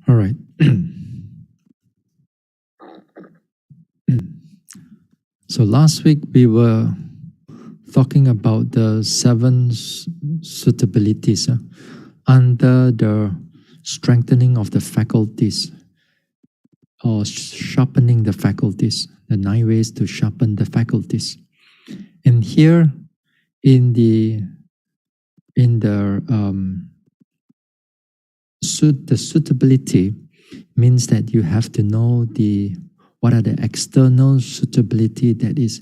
All right. So last week we were talking about the seven suitabilities under the strengthening of the faculties or sharpening the faculties, the 9 ways to sharpen the faculties. And here in the suitability means that you have to know what are the external suitability that is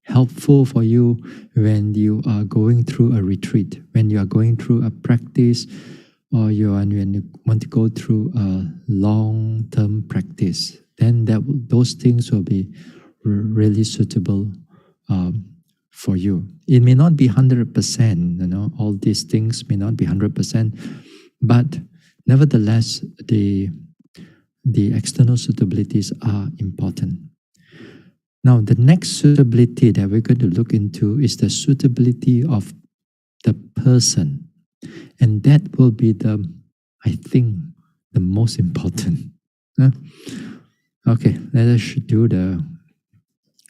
helpful for you when you are going through a retreat, when you are going through a practice, or when you want to go through a long-term practice. Then those things will be really suitable for you. It may not be 100%, all these things may not be 100%, but nevertheless, the external suitabilities are important. Now, the next suitability that we're going to look into is the suitability of the person. And that will be I think, the most important. Okay, let us do the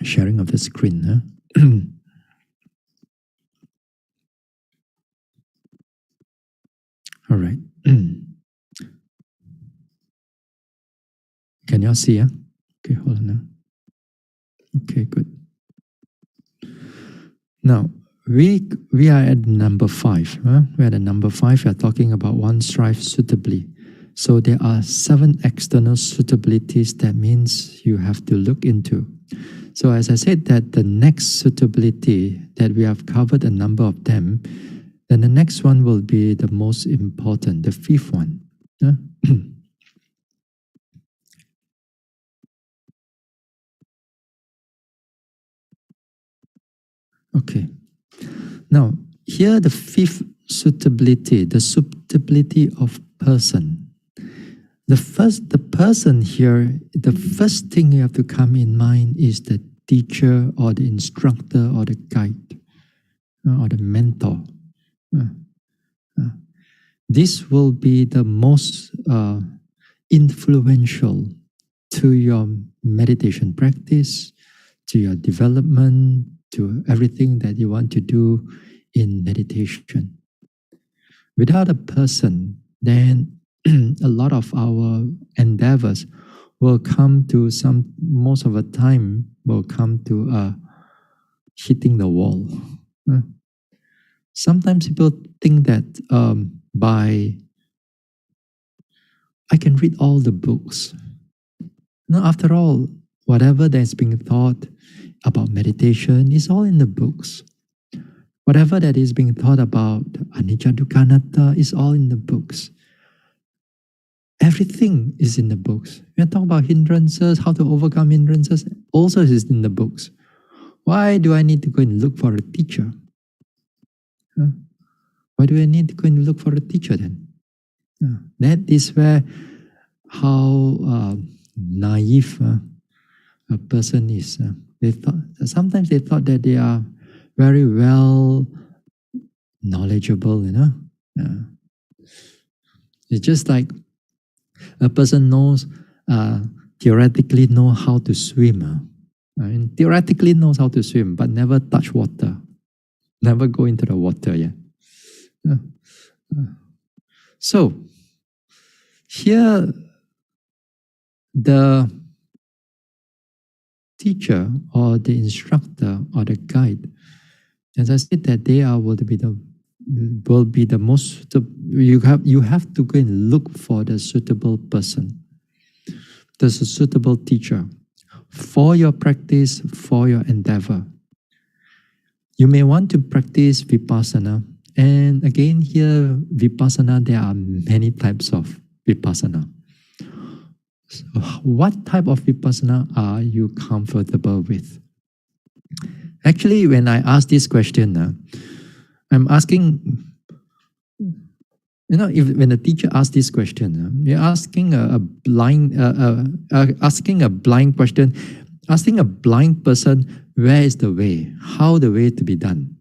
sharing of the screen. All right. Can y'all see? Okay, hold on now. Okay, good. Now, we are at number 5. We're at number 5. We are talking about one strive suitably. So there are 7 external suitabilities that means you have to look into. So as I said that the next suitability that we have covered a number of them, then the next one will be the most important, the 5th one. Okay. Now, here the 5th suitability, the suitability of person. The person here, the first thing you have to come in mind is the teacher or the instructor or the guide or the mentor. This will be the most influential to your meditation practice, to your development, to everything that you want to do in meditation. Without a person, then a lot of our endeavors will come to most of the time will come to hitting the wall. Sometimes people think that I can read all the books. No, after all, whatever that's being taught about meditation is all in the books. Whatever that is being taught about anicca dukkha anatta is all in the books. Everything is in the books. We are talking about hindrances, how to overcome hindrances, also is in the books. Why do I need to go and look for a teacher? Why do I need to go and look for a teacher then? That is where how naive a person is. Sometimes they thought that they are very well knowledgeable, It's just like a person theoretically know how to swim. Theoretically knows how to swim, but never touch water. Never go into the water yet. So, here the teacher or the instructor or the guide, as I said, that they will be the most. You have to go and look for the suitable person. There's a suitable teacher for your practice, for your endeavor. You may want to practice vipassana, and again here vipassana, there are many types of vipassana. So what type of vipassana are you comfortable with? Actually, when I ask this question, I'm asking, when a teacher asks this question, you're asking a blind question, asking a blind person, where is the way? How the way to be done?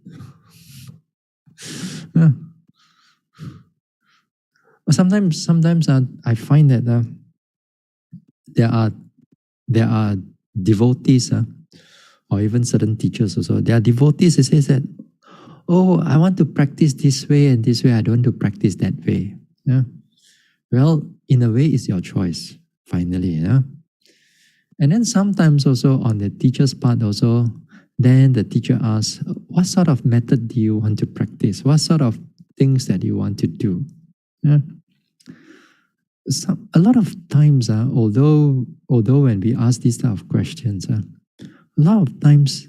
Sometimes I find that there are there are devotees, or even certain teachers also. There are devotees who say that, oh, I want to practice this way and this way. I don't want to practice that way. Yeah. Well, in a way, it's your choice. Finally, yeah. And then sometimes also on the teacher's part also, then the teacher asks, what sort of method do you want to practice? What sort of things that you want to do? Yeah. A lot of times, although when we ask these type of questions, a lot of times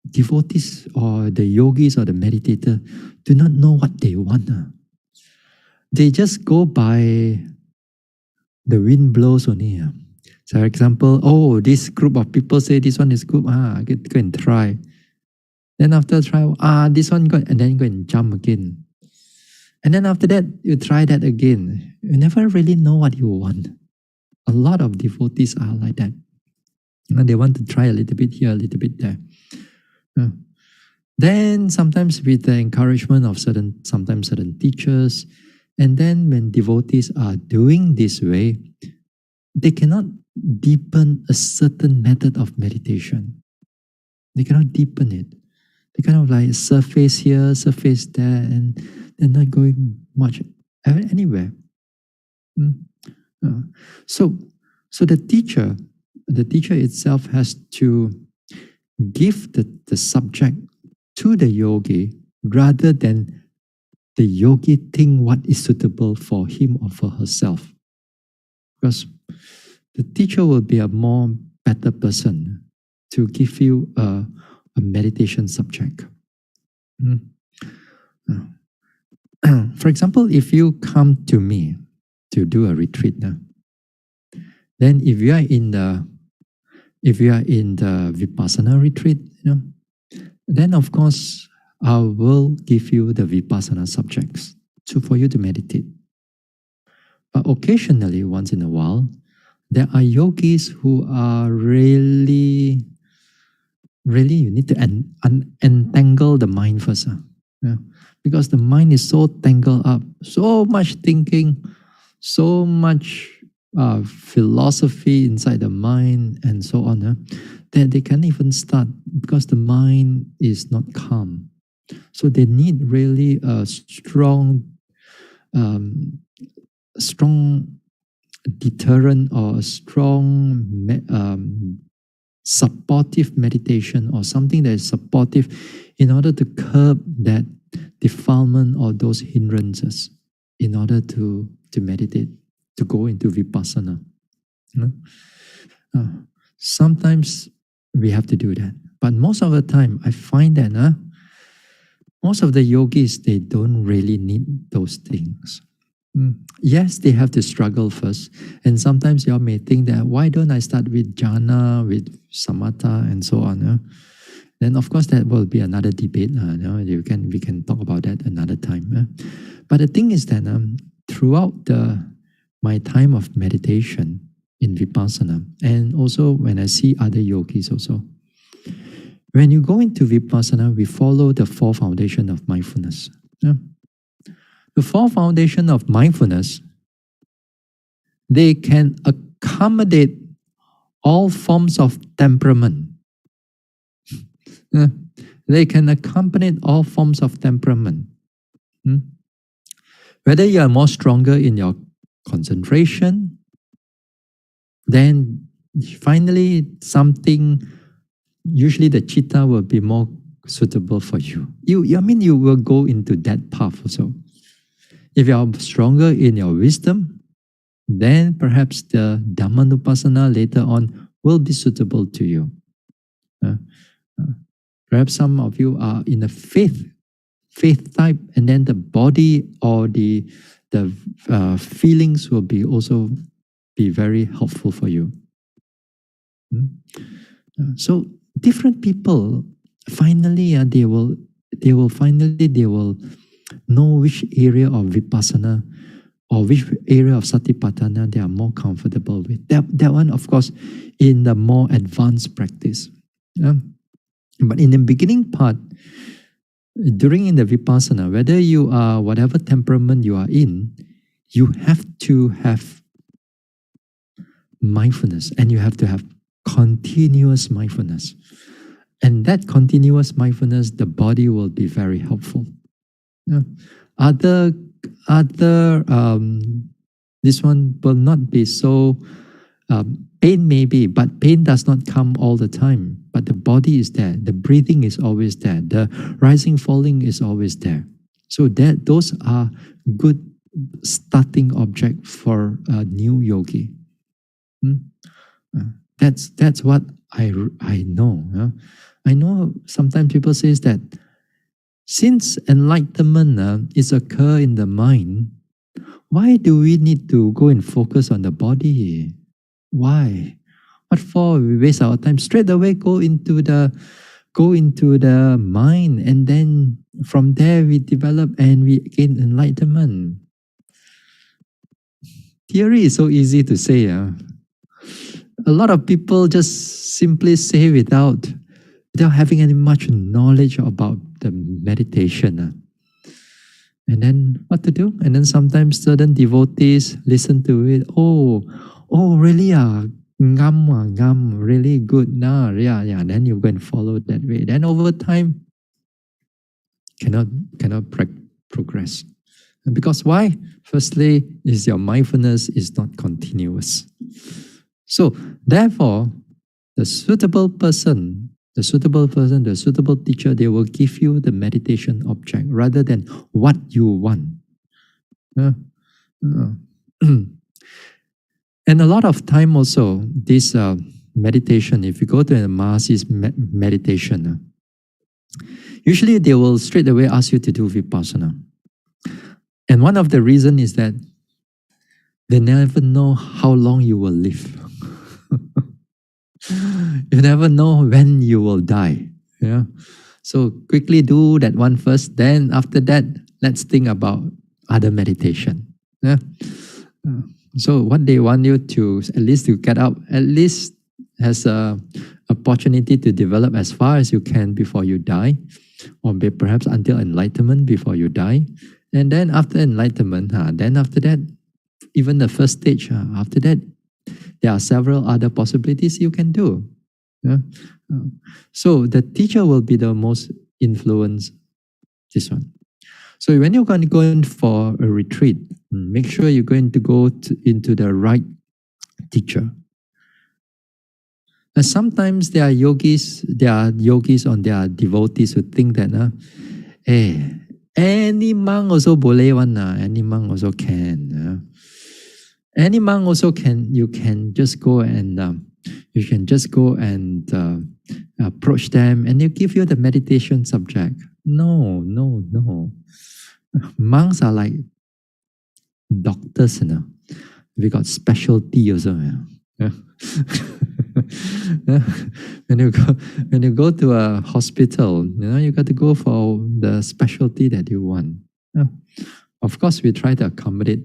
devotees or the yogis or the meditator do not know what they want. They just go by the wind blows only. So, for example, oh, this group of people say this one is good. Go and try. Then after try, this one good, and then go and jump again. And then after that, you try that again. You never really know what you want. A lot of devotees are like that. And they want to try a little bit here, a little bit there. Then sometimes with the encouragement of sometimes certain teachers, and then when devotees are doing this way, they cannot deepen a certain method of meditation. They cannot deepen it. They kind of like surface here, surface there, and they're not going much anywhere. So the teacher itself has to give the subject to the yogi rather than the yogi think what is suitable for him or for herself. Because the teacher will be a more better person to give you a meditation subject. For example, if you come to me to do a retreat, then if you are in the vipassana retreat, then of course I will give you the vipassana subjects for you to meditate. But occasionally, once in a while, there are yogis who are really you need to untangle the mind first. Because the mind is so tangled up, so much thinking, so much philosophy inside the mind and so on, that they can't even start because the mind is not calm. So they need really a strong deterrent or a strong supportive meditation or something that is supportive in order to curb that defilement or those hindrances in order to meditate, to go into vipassana. Sometimes we have to do that. But most of the time, I find that most of the yogis, they don't really need those things. Yes, they have to struggle first. And sometimes you may think that, why don't I start with jhana, with samatha, and so on? Then, of course, that will be another debate. We can talk about that another time. But the thing is that throughout my time of meditation in vipassana, and also when I see other yogis also, when you go into vipassana, we follow the four foundations of mindfulness. The four foundations of mindfulness, they can accommodate all forms of temperament. They can accommodate all forms of temperament. Whether you are more stronger in your concentration, then finally usually the chitta will be more suitable for you. You will go into that path also. If you are stronger in your wisdom, then perhaps the Dhammanupassana later on will be suitable to you. Perhaps some of you are in a faith type, and then the body or the feelings will also be very helpful for you. So different people finally they will know which area of vipassana or which area of satipatthana they are more comfortable with. That one, of course, in the more advanced practice. But in the beginning part, during in the vipassana, whether you are whatever temperament you are in, you have to have mindfulness, and you have to have continuous mindfulness. And that continuous mindfulness, the body will be very helpful. Yeah. Other, this one will not be so. Pain may be, but pain does not come all the time. But the body is there. The breathing is always there. The rising, falling is always there. So those are good starting object for a new yogi. That's what I know. I know sometimes people say that since enlightenment is occur in the mind, why do we need to go and focus on the body? Why? What for? We waste our time. Straight away go into the mind, and then from there we develop and we gain enlightenment. Theory is so easy to say. A lot of people just simply say without having any much knowledge about the meditation. And then what to do? And then sometimes certain devotees listen to it. Oh, really? Ngam, really good. Yeah. Then you go and follow that way. Then over time, cannot progress. And because why? Firstly, is your mindfulness is not continuous. So therefore, the suitable teacher, they will give you the meditation object rather than what you want. And a lot of time also, this meditation, if you go to a Mahasi's meditation, usually they will straight away ask you to do vipassana. And one of the reasons is that they never know how long you will live. You never know when you will die. Yeah. So quickly do that one first. Then after that, let's think about other meditation. Yeah. So what they want you to, at least to get up, at least has a opportunity to develop as far as you can before you die, or perhaps until enlightenment before you die. And then after enlightenment, then after that, even the first stage, after that, there are several other possibilities you can do. Yeah? So the teacher will be the most influence this one. So when you're going to go in for a retreat, make sure you're going to go into the right teacher. And sometimes there are yogis or there are devotees who think that any monk also boleh one, any monk also can. Any monk also can. You can just go and approach them, and they give you the meditation subject. No. Monks are like doctors, We got specialty also. When you go to a hospital, you got to go for the specialty that you want. Of course, we try to accommodate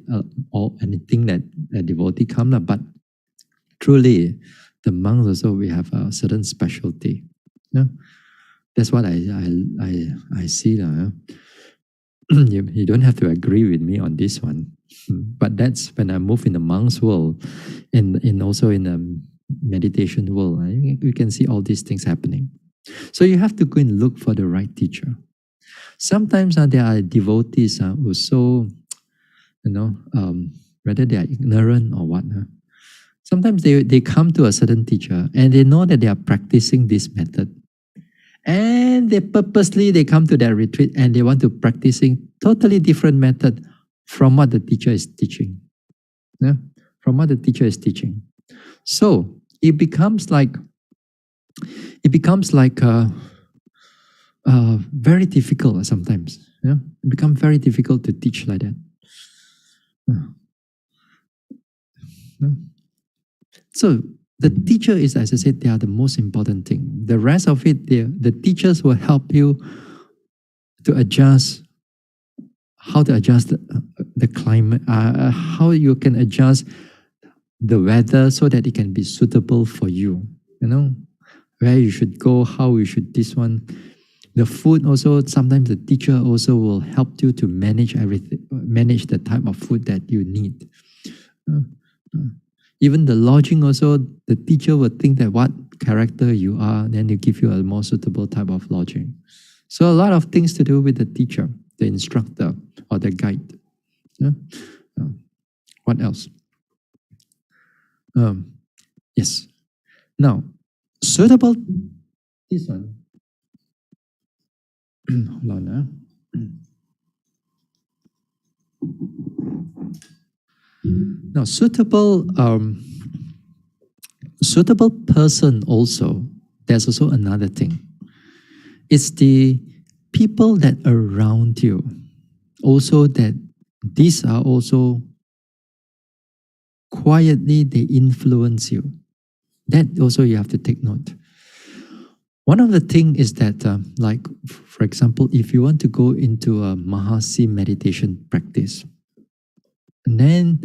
anything that a devotee comes, but truly, the monks also we have a certain specialty. That's what I see. You don't have to agree with me on this one, but that's when I move in the monks world, and also in the meditation world. We can see all these things happening. So you have to go and look for the right teacher. Sometimes there are devotees who so, whether they are ignorant or what. Sometimes they come to a certain teacher and they know that they are practicing this method. And they come to their retreat and they want to practicing totally different method from what the teacher is teaching. From what the teacher is teaching. So it becomes like very difficult sometimes. It becomes very difficult to teach like that. So the teacher is, as I said, they are the most important thing. The rest of it, the teachers will help you to adjust, how to adjust the climate, how you can adjust the weather so that it can be suitable for you. Where you should go, how you should this one. The food also, sometimes the teacher also will help you to manage everything, manage the type of food that you need. Even the lodging also, the teacher will think that what character you are, then they give you a more suitable type of lodging. So a lot of things to do with the teacher, the instructor, or the guide. Yeah? What else? Yes. Now, suitable, this one. Hold on. Now, suitable person also, there's also another thing. It's the people that around you. Also that these are also quietly, they influence you. That also you have to take note. One of the things is that, like, for example, if you want to go into a Mahasi meditation practice, then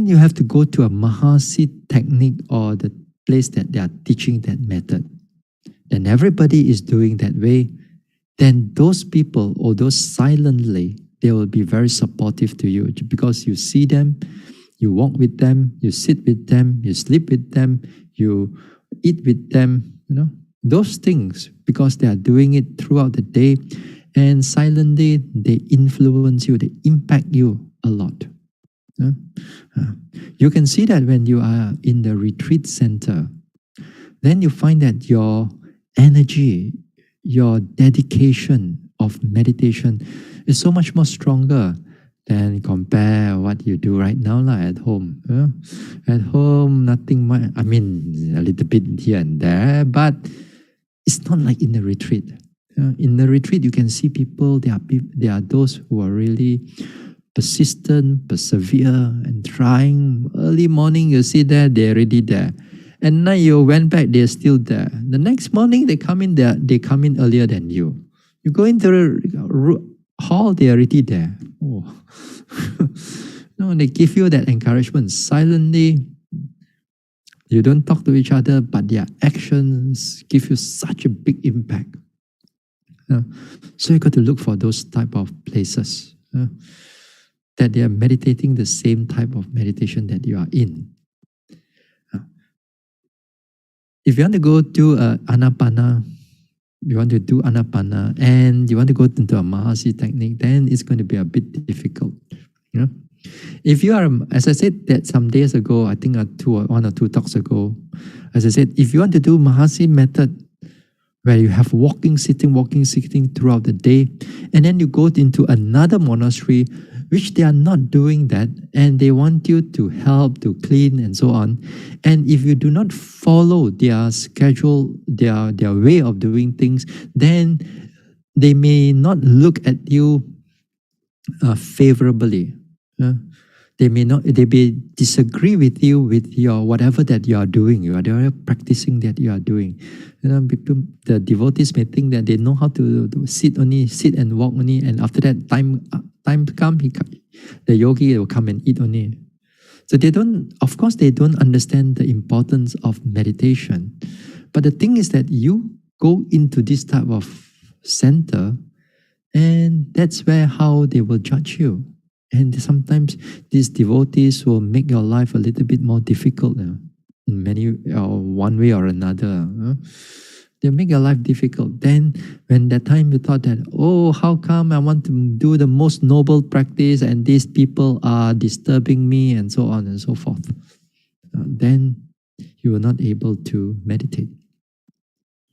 you have to go to a Mahasi technique or the place that they are teaching that method. Then everybody is doing that way. Then those people, although silently, they will be very supportive to you because you see them, you walk with them, you sit with them, you sleep with them, you eat with them, those things, because they are doing it throughout the day, and silently they influence you, they impact you a lot. You can see that when you are in the retreat center, then you find that your energy, your dedication of meditation is so much more stronger than compare what you do right now at home. At home, nothing much. I mean, a little bit here and there, but it's not like in the retreat. In the retreat, you can see people, there are those who are really persistent, persevere, and trying. Early morning, you see that they're already there. And now you went back, they're still there. The next morning, they come in there, they come in earlier than you. You go into the hall, they're already there. Oh. No, they give you that encouragement silently. You don't talk to each other, but their actions give you such a big impact. So you got to look for those type of places that they are meditating the same type of meditation that you are in. If you want to go to Anapana, you want to do Anapana, and you want to go into a Mahasi technique, then it's going to be a bit difficult. If you are, as I said that some days ago, I think one or two talks ago, as I said, if you want to do Mahasi method, where you have walking, sitting throughout the day, and then you go into another monastery, which they are not doing that, and they want you to help, to clean, and so on. And if you do not follow their schedule, their way of doing things, then they may not look at you favorably. They may disagree with you with your whatever that you are doing, whatever practicing that you are doing. The devotees may think that they know how to sit and walk only, and after that time come, the yogi will come and eat only. So they don't understand the importance of meditation. But the thing is that you go into this type of center, and that's how they will judge you. And sometimes these devotees will make your life a little bit more difficult in one way or another. They make your life difficult. Then when that time you thought that, oh, how come I want to do the most noble practice and these people are disturbing me and so on and so forth. Then you are not able to meditate.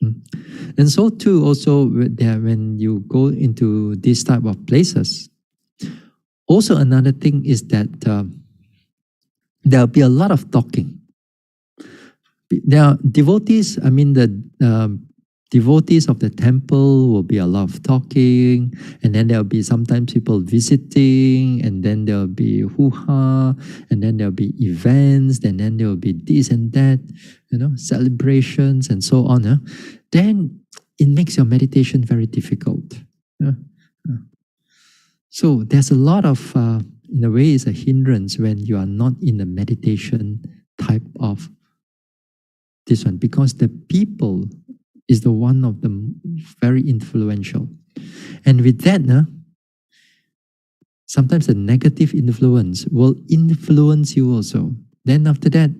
And so too also when you go into these type of places, also another thing is that there'll be a lot of talking. There are devotees, the devotees of the temple will be a lot of talking, and then there'll be sometimes people visiting, and then there'll be hoo-ha, and then there'll be events, and then there'll be this and that, celebrations and so on. Then it makes your meditation very difficult. So there's a lot of, in a way, it's a hindrance when you are not in a meditation type of this one, because the people is the one of them very influential. And with that, sometimes a negative influence will influence you also. Then after that,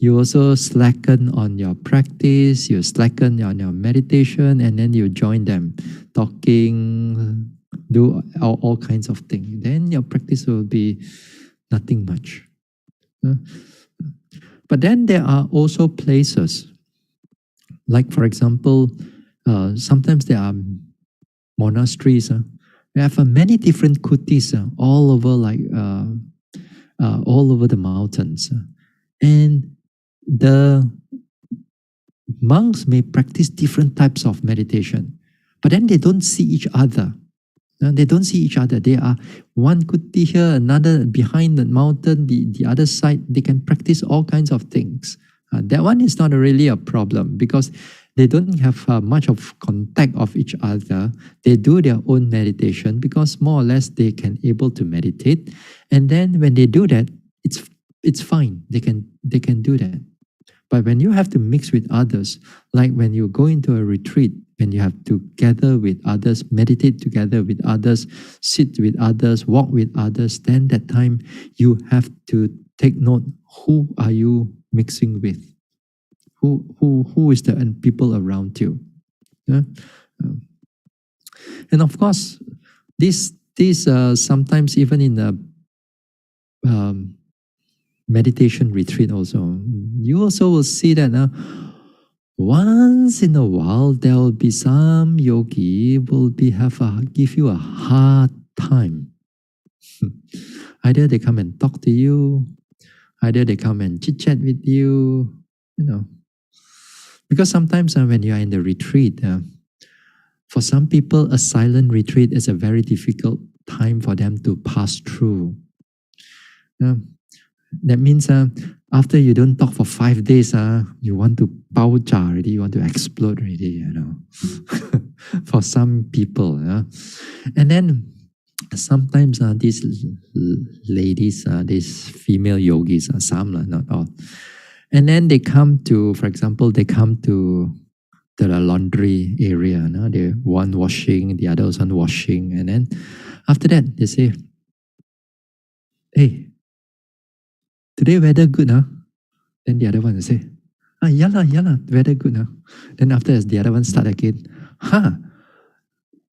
you also slacken on your practice, you slacken on your meditation, and then you join them, talking, do all kinds of things. Then your practice will be nothing much. Uh, But then there are also places, like for example, sometimes there are monasteries. They have many different kutis all over, all over the mountains, and the monks may practice different types of meditation, but then they don't see each other. They don't see each other. They are one kuti here, another behind the mountain, the other side. They can practice all kinds of things. That one is not really a problem because they don't have much of contact of each other. They do their own meditation because more or less they can able to meditate. And then when they do that, it's fine. They can do that. But when you have to mix with others, like when you go into a retreat, when you have to gather with others, meditate together with others, sit with others, walk with others, then that time you have to take note, who are you mixing with? Who is the people around you? Yeah? And of course, this sometimes even in a meditation retreat also, you also will see that once in a while there will be some yogi will give you a hard time. Either they come and talk to you, either they come and chit chat with you, because sometimes when you are in the retreat, for some people a silent retreat is a very difficult time for them to pass through. That means after you don't talk for 5 days, you want to bao jia already, you want to explode already, for some people. And then sometimes these ladies, these female yogis, some, not all. And then they come to, for example, they come to the laundry area. They one washing, the other one washing. And then after that, they say, hey, today weather good, huh? Then the other one will say, yeah lah, weather good, huh? Then after that, the other one start again,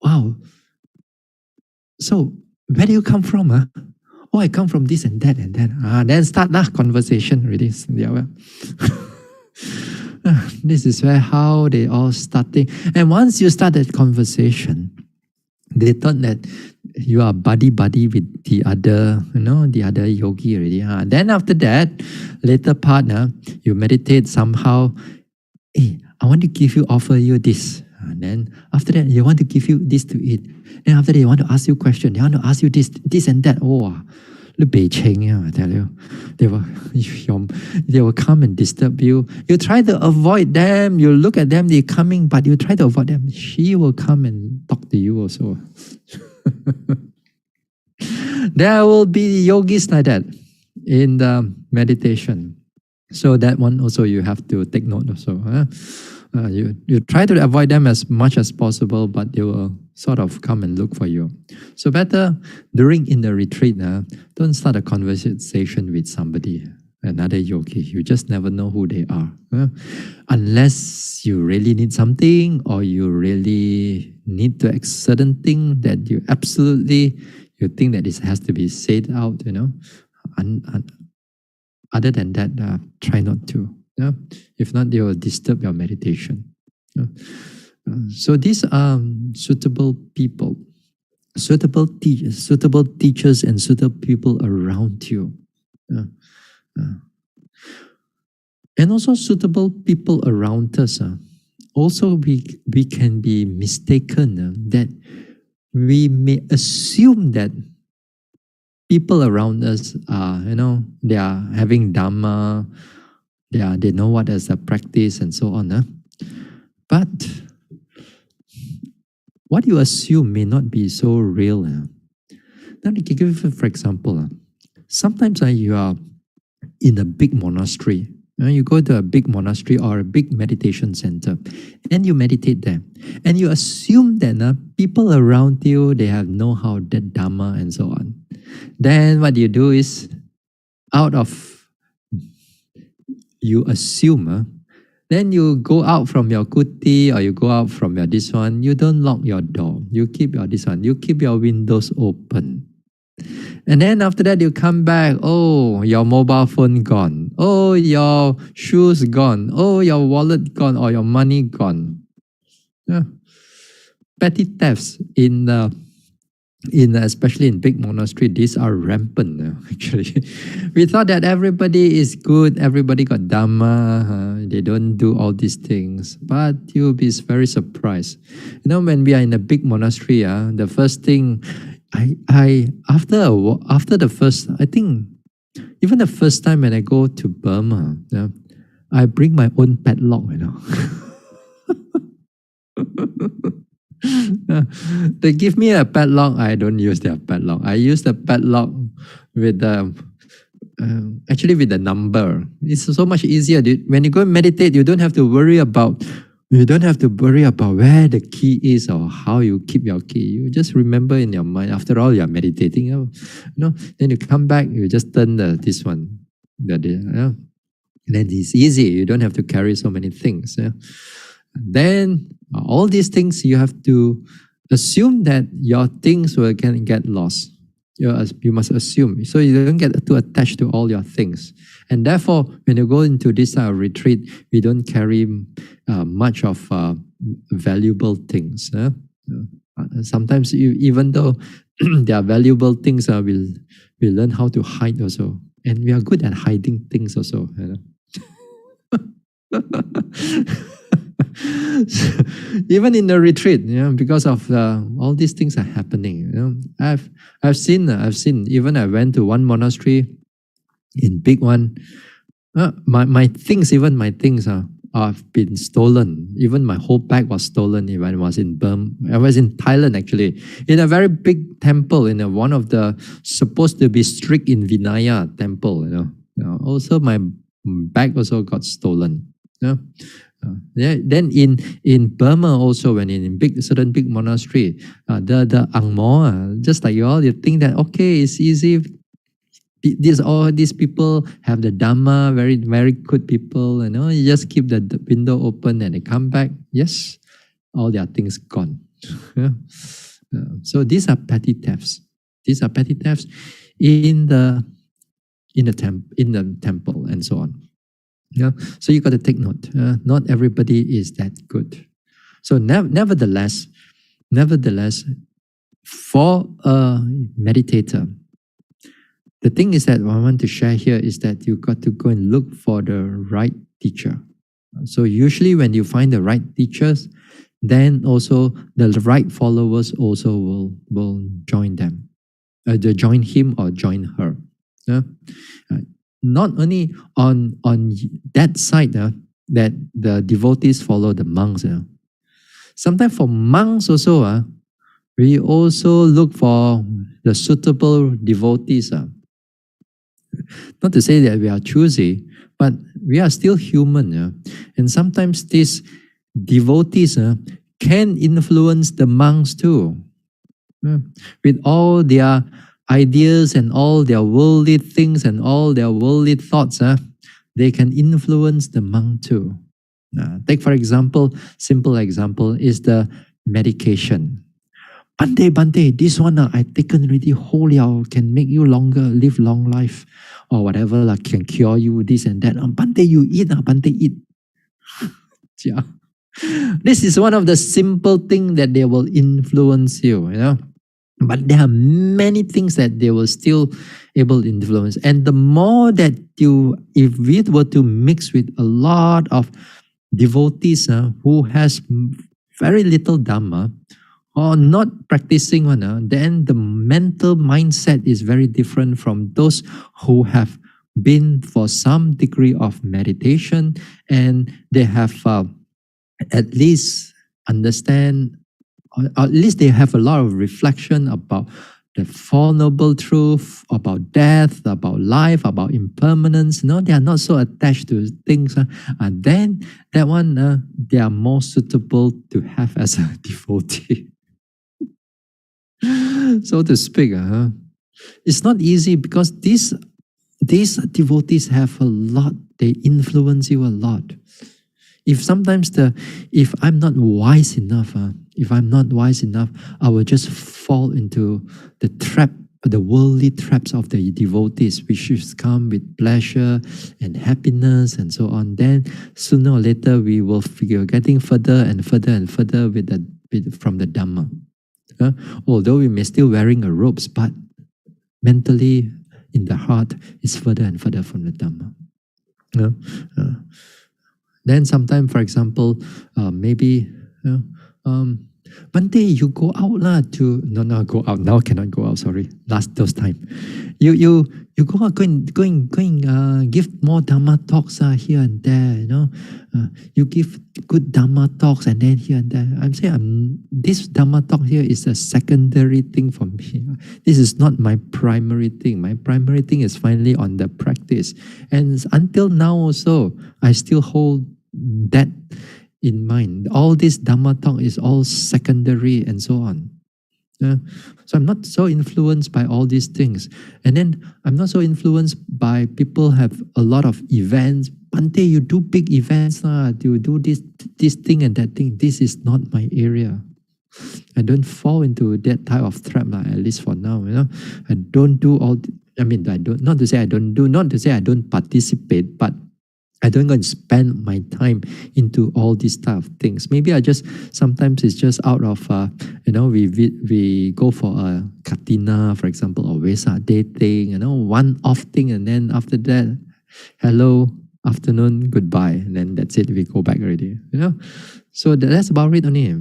wow. So where do you come from, huh? Oh, I come from this and that and that. Then start that conversation already. This is how they all starting. And once you start that conversation, they thought that you are buddy with the other, the other yogi already. Then after that, later part, you meditate somehow. Hey, I want to offer you this. And then after that, you want to give you this to eat. And after that, they want to ask you question. They want to ask you this and that. Oh, I tell you, they will come and disturb you. You try to avoid them. You look at them, they're coming, but you try to avoid them. She will come and talk to you also. There will be yogis like that in the meditation. So that one also you have to take note also. You try to avoid them as much as possible, but they will sort of come and look for you. So better in the retreat, don't start a conversation with somebody, another yogi. You just never know who they are. Unless you really need something or you really need to certain thing that you think that it has to be said out, Other than that, try not to. If not, they will disturb your meditation. So these are suitable people, suitable teachers, and suitable people around you. And also suitable people around us. Also, we can be mistaken that we may assume that people around us are, they are having Dhamma, they know what is the practice and so on. But what you assume may not be so real. Now, to give you, for example, sometimes you are in a big monastery. You go to a big monastery or a big meditation center and you meditate there. And you assume that people around you, they have know-how, that Dhamma and so on. Then what you do is, out of you assume, then you go out from your kuti or you go out from your this one, you don't lock your door. You keep your this one, you keep your windows open. And then after that, you come back, oh, your mobile phone gone. Oh, your shoes gone. Oh, your wallet gone or your money gone. Yeah. Petty thefts in especially in big monastery, these are rampant now, actually. We thought that everybody is good, everybody got dhamma, they don't do all these things. But you'll be very surprised. You know, when we are in a big monastery, the first thing, after the first, I think, even the first time when I go to Burma, I bring my own padlock, you know. They give me a padlock. I don't use their padlock. I use the padlock with the actually with the number. It's so much easier. When you go and meditate, you don't have to worry about where the key is or how you keep your key. You just remember in your mind. After all, you are meditating. Then you come back. You just turn this one. Then it's easy. You don't have to carry so many things. Then all these things you have to assume that your things can get lost. You must assume, so you don't get too attached to all your things. And therefore, when you go into this type of retreat, we don't carry much of valuable things. Sometimes, even though they are valuable things, we'll learn how to hide also, and we are good at hiding things also. Even in the retreat, because of all these things are happening. I've seen. Even I went to one monastery, in big one. My things have been stolen. Even my whole bag was stolen when I was in Burma. I was in Thailand actually, in a very big temple, in one of the supposed to be strict in Vinaya temple. Also my bag also got stolen. Then in Burma also, when in certain big monastery, the Angmo, just like you think that okay, it's easy. All these people have the Dhamma, very very good people. You just keep the window open and they come back. Yes, all their things gone. So these are petty thefts. These are petty thefts in the temple and so on. So you got to take note. Not everybody is that good. So nevertheless, for a meditator, the thing is that what I want to share here is that you got to go and look for the right teacher. So usually when you find the right teachers, then also the right followers also will join them. Join him or join her. Not only on that side that the devotees follow the monks. Sometimes for monks also, we also look for the suitable devotees. Not to say that we are choosy, but we are still human. And sometimes these devotees can influence the monks too. With all their ideas and all their worldly things and all their worldly thoughts, they can influence the monk too. Take for example, simple example is the medication. Bante, this one I taken already whole can make you live long life or whatever, can cure you this and that. Bante, you eat, Bante, eat. Yeah. This is one of the simple things that they will influence you, But there are many things that they will still able to influence. And the more that if we were to mix with a lot of devotees who has very little Dhamma or not practicing one, then the mental mindset is very different from those who have been for some degree of meditation and they have at least understand, or at least they have a lot of reflection about the Four Noble Truth, about death, about life, about impermanence. They are not so attached to things. Then that one, they are more suitable to have as a devotee. So to speak, it's not easy because these devotees have a lot They influence you a lot. If sometimes if I'm not wise enough, I will just fall into the trap, the worldly traps of the devotees, which should come with pleasure and happiness and so on. Then sooner or later we will figure getting further and further and further from the Dhamma. Although we may still wearing a robes, but mentally in the heart is further and further from the Dhamma. Then sometimes, for example, maybe one day you go out go out now, cannot go out, sorry, those time. You go out, go and give more Dhamma talks here and there, you give good Dhamma talks and then here and there. I'm saying this Dhamma talk here is a secondary thing for me. This is not my primary thing. My primary thing is finally on the practice. And until now also, I still hold that in mind. All this Dhamma talk is all secondary and so on. So I'm not so influenced by all these things. And then I'm not so influenced by people have a lot of events. One day you do big events, you do this thing and that thing. This is not my area. I don't fall into that type of trap, at least for now. I don't do all. Not to say I don't participate, but I don't go and spend my time into all these type of things. Maybe sometimes it's just out of, we go for a katina, for example, or Vesak day thing, one-off thing, and then after that, hello, afternoon, goodbye, and then that's it, we go back already, So that's about it only.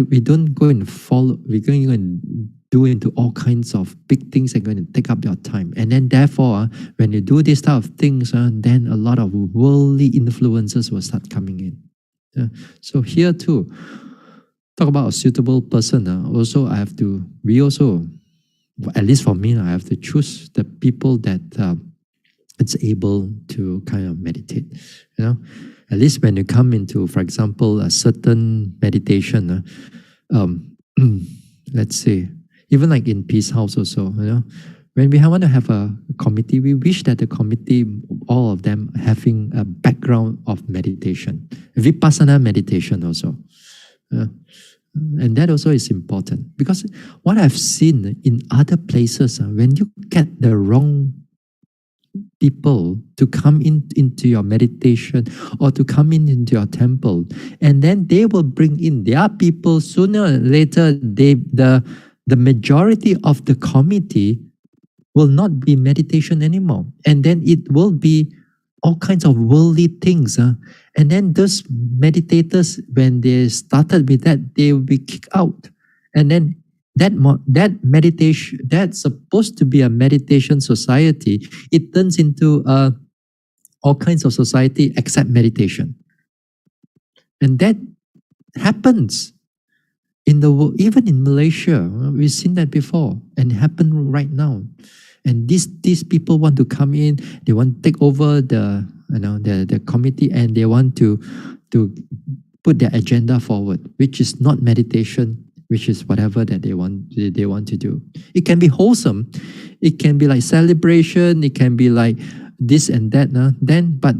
We don't go and follow, we're going to go and do into all kinds of big things that are going to take up your time. And then therefore, when you do this type of things, then a lot of worldly influences will start coming in. So here too, talk about a suitable person. Also, at least for me, I have to choose the people that it's able to kind of meditate. At least when you come into, for example, a certain meditation, let's say, even like in Peace House also, when we want to have a committee, we wish that the committee, all of them having a background of meditation, Vipassana meditation also. And that also is important, because what I've seen in other places, when you get the wrong people to come into your meditation or to come into your temple, and then they will bring in their people. Sooner or later, the majority of the committee will not be meditation anymore, and then it will be all kinds of worldly things. And then those meditators, when they started with that, they will be kicked out. And then that meditation, that's supposed to be a meditation society, it turns into all kinds of society except meditation. And that happens in the world, even in Malaysia. We've seen that before, and it happened right now. And these people want to come in, they want to take over the committee, and they want to put their agenda forward, which is not meditation, which is whatever that they want to do. It can be wholesome, it can be like celebration, it can be like this and that. But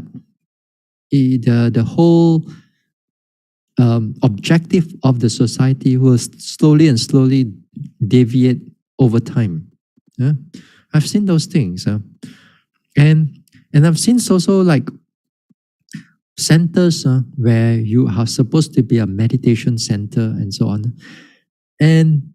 the whole objective of the society will slowly deviate over time. I've seen those things. And I've seen also like centers where you are supposed to be a meditation center and so on. And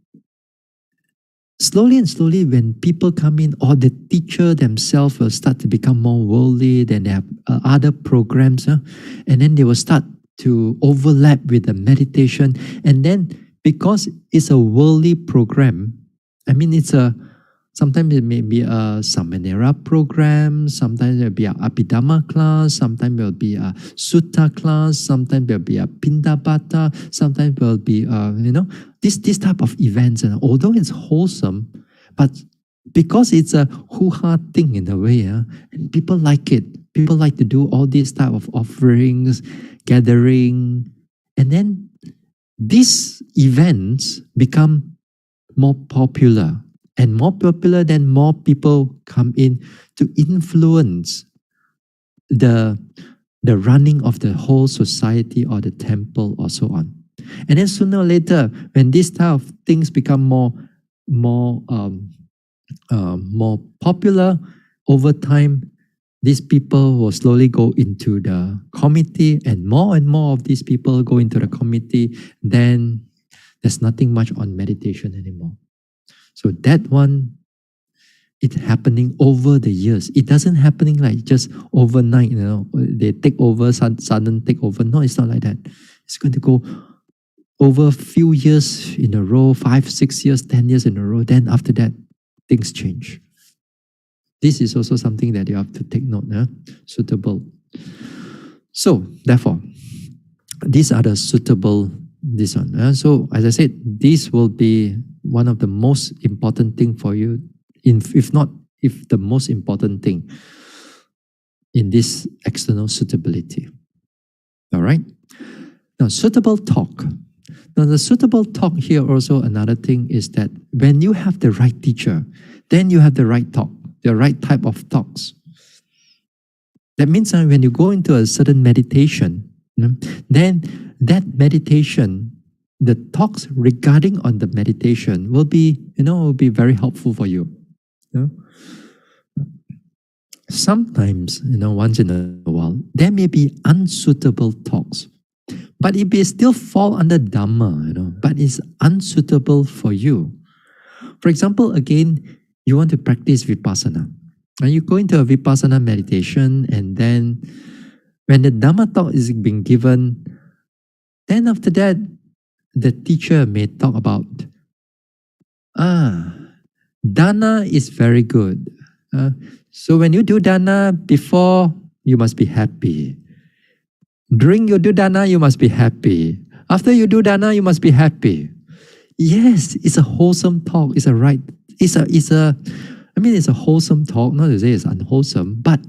slowly, when people come in, or the teacher themselves will start to become more worldly, then they have other programs, and then they will start to overlap with the meditation. And then because it's a worldly program, sometimes it may be a Samanera program, sometimes it will be a Abhidhamma class, sometimes it will be a Sutta class, sometimes it will be a Pindabata, sometimes it will be, this type of events. And although it's wholesome, but because it's a hoo-ha thing in a way, and people like it. People like to do all these type of offerings, gathering, and then these events become more popular. And more popular, then more people come in to influence the the running of the whole society or the temple or so on. And then sooner or later, when these type of things become more popular over time, these people will slowly go into the committee, and more of these people go into the committee. Then there's nothing much on meditation anymore. So that one, it's happening over the years. It doesn't happening like just overnight, they take over, sudden take over. No, it's not like that. It's going to go over a few years in a row, 5, 6 years, 10 years in a row. Then after that, things change. This is also something that you have to take note, suitable. So therefore, these are the suitable, this one. So as I said, this will be one of the most important thing for you, if the most important thing in this external suitability. All right? Now, suitable talk. Now, the suitable talk here also, another thing is that when you have the right teacher, then you have the right talk, the right type of talks. That means when you go into a certain meditation, then that meditation, the talks regarding on the meditation will be very helpful for you. Sometimes, once in a while, there may be unsuitable talks, but it may still fall under Dhamma, but it's unsuitable for you. For example, again, you want to practice Vipassana. And you go into a Vipassana meditation, and then when the Dhamma talk is being given, then after that, the teacher may talk about, dana is very good. So when you do dana, before, you must be happy. During you do dana, you must be happy. After you do dana, you must be happy. Yes, it's a wholesome talk. It's a wholesome talk. Not to say it's unwholesome, but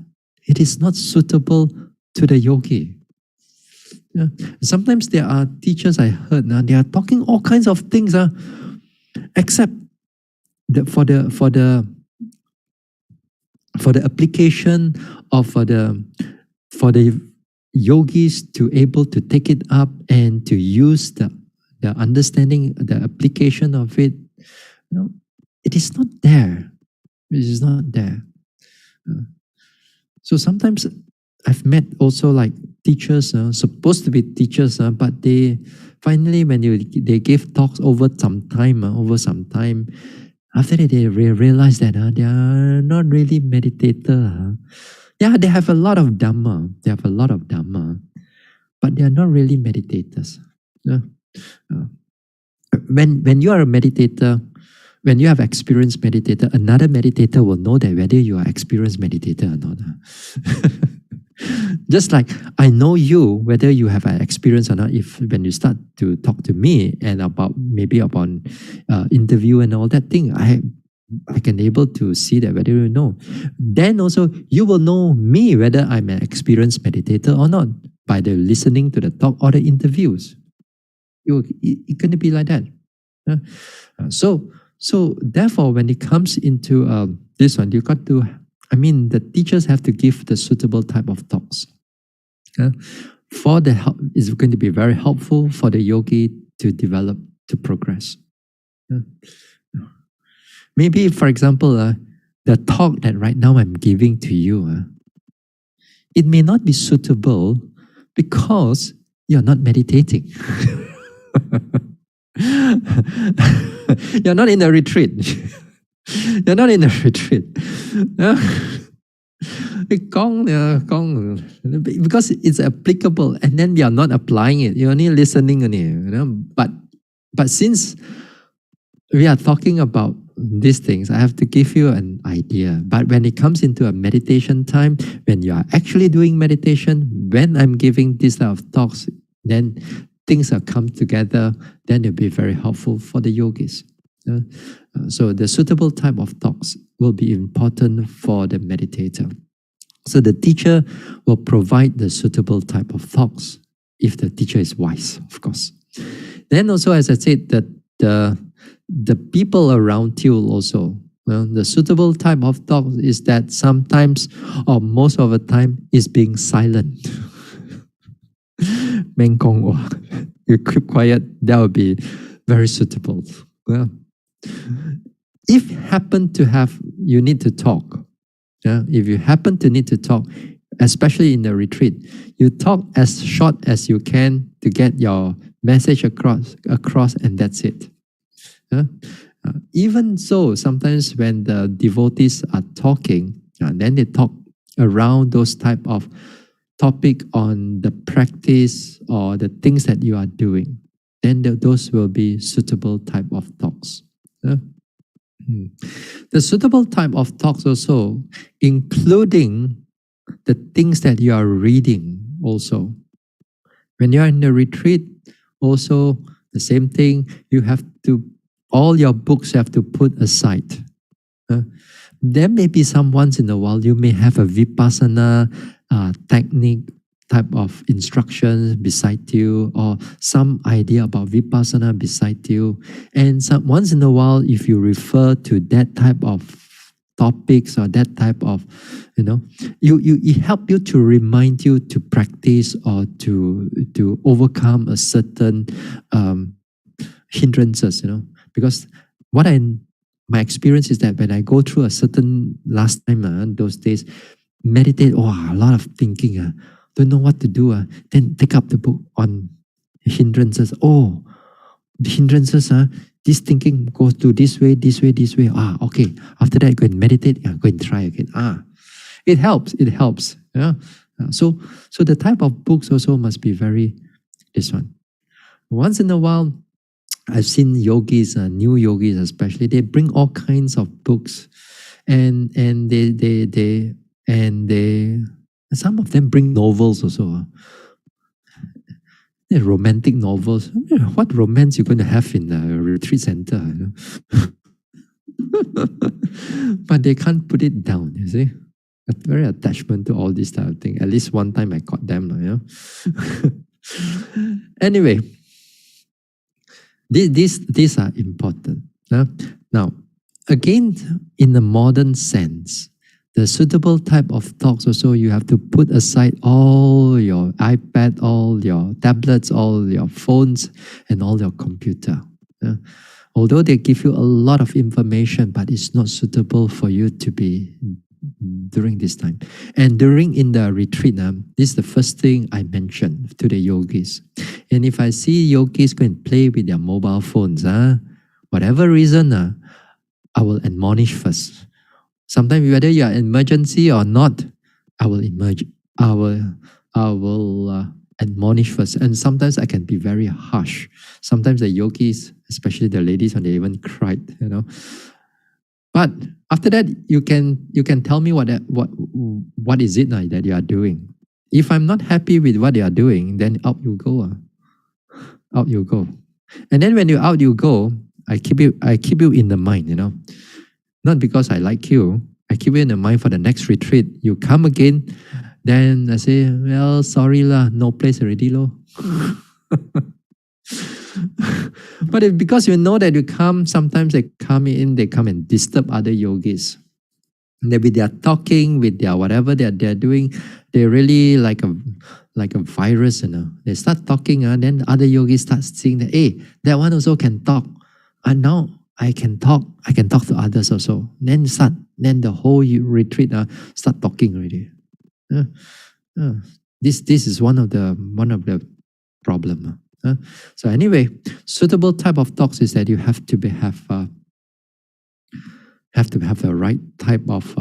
it is not suitable to the yogi. Sometimes there are teachers I heard, they are talking all kinds of things, except for the application or for the yogis to able to take it up and to use the understanding, the application of it. It is not there. It is not there. So sometimes I've met also like teachers, supposed to be teachers, but they finally, when they give talks over some time, after that they realize that they are not really meditator. Yeah, they have a lot of Dhamma. But they are not really meditators. When you are a meditator, when you have experienced meditator, another meditator will know that whether you are experienced meditator or not. Just like I know you, whether you have an experience or not, if when you start to talk to me and about interview and all that thing, I can able to see that whether you know. Then also you will know me whether I'm an experienced meditator or not by the listening to the talk or the interviews. It can be like that. So therefore, when it comes into this one, you got to. The teachers have to give the suitable type of talks. For the help, it's going to be very helpful for the yogi to develop, to progress. Maybe, for example, the talk that right now I'm giving to you, it may not be suitable because you're not meditating. You're not in a retreat. You're not in a retreat. Because it's applicable and then you're not applying it. You're only listening. But since we are talking about these things, I have to give you an idea. But when it comes into a meditation time, when you are actually doing meditation, when I'm giving these type of talks, then things are come together, then it'll be very helpful for the yogis. So the suitable type of talks will be important for the meditator. So the teacher will provide the suitable type of talks if the teacher is wise, of course. Then also, as I said, that the people around you will also Well, the suitable type of talk is that sometimes or most of the time is being silent. Meng Kong Wa. You keep quiet, that would be very suitable. Well, if happen to have, you need to talk. Yeah? If you happen to need to talk, especially in the retreat, you talk as short as you can to get your message across, and that's it. Yeah? Even so, sometimes when the devotees are talking, then they talk around those type of topic on the practice or the things that you are doing. Then those will be suitable type of talks. Yeah? The suitable type of talks also, including the things that you are reading also. When you are in the retreat, also the same thing, you have to, all your books have to put aside. There may be some once in a while, you may have a vipassana technique type of instructions beside you, or some idea about vipassana beside you. And once in a while, if you refer to that type of topics or that type of, it help you to remind you to practice or to overcome a certain hindrances, because my experience is that when I go through a certain last time, those days, meditate, a lot of thinking, don't know what to do, then take up the book on hindrances. The hindrances, this thinking goes to this way, this way, this way. Okay. After that, go and meditate, go and try again. It helps. Yeah. So the type of books also must be very, this one. Once in a while, I've seen yogis, new yogis especially, they bring all kinds of books, and they some of them bring novels also. They're romantic novels. What romance you're going to have in a retreat center? But they can't put it down, you see. A very attachment to all this type of thing. At least one time I caught them. Anyway, these are important. Now, again, in the modern sense, the suitable type of talks also, you have to put aside all your iPad, all your tablets, all your phones, and all your computer. Although they give you a lot of information, but it's not suitable for you to be during this time. And in the retreat, this is the first thing I mentioned to the yogis. And if I see yogis go and play with their mobile phones, whatever reason, I will admonish first. Sometimes whether you are in emergency or not, I will admonish first. And sometimes I can be very harsh. Sometimes the yogis, especially the ladies, when they even cried, But after that, you can tell me what is it that you are doing. If I'm not happy with what you are doing, then out you go. Out you go. And then when you go, I keep you in the mind, Not because I like you, I keep you in the mind for the next retreat. You come again, then I say, well, sorry lah, no place already lo. But because you know that you come, sometimes they come and disturb other yogis. They with their talking, with their whatever they're doing, they're really like a virus, They start talking, then other yogis start seeing that, hey, that one also can talk. And now I can talk to others also. Then the whole retreat start talking already. This is one of the problem. So anyway, suitable type of talks is that you have to have the right type of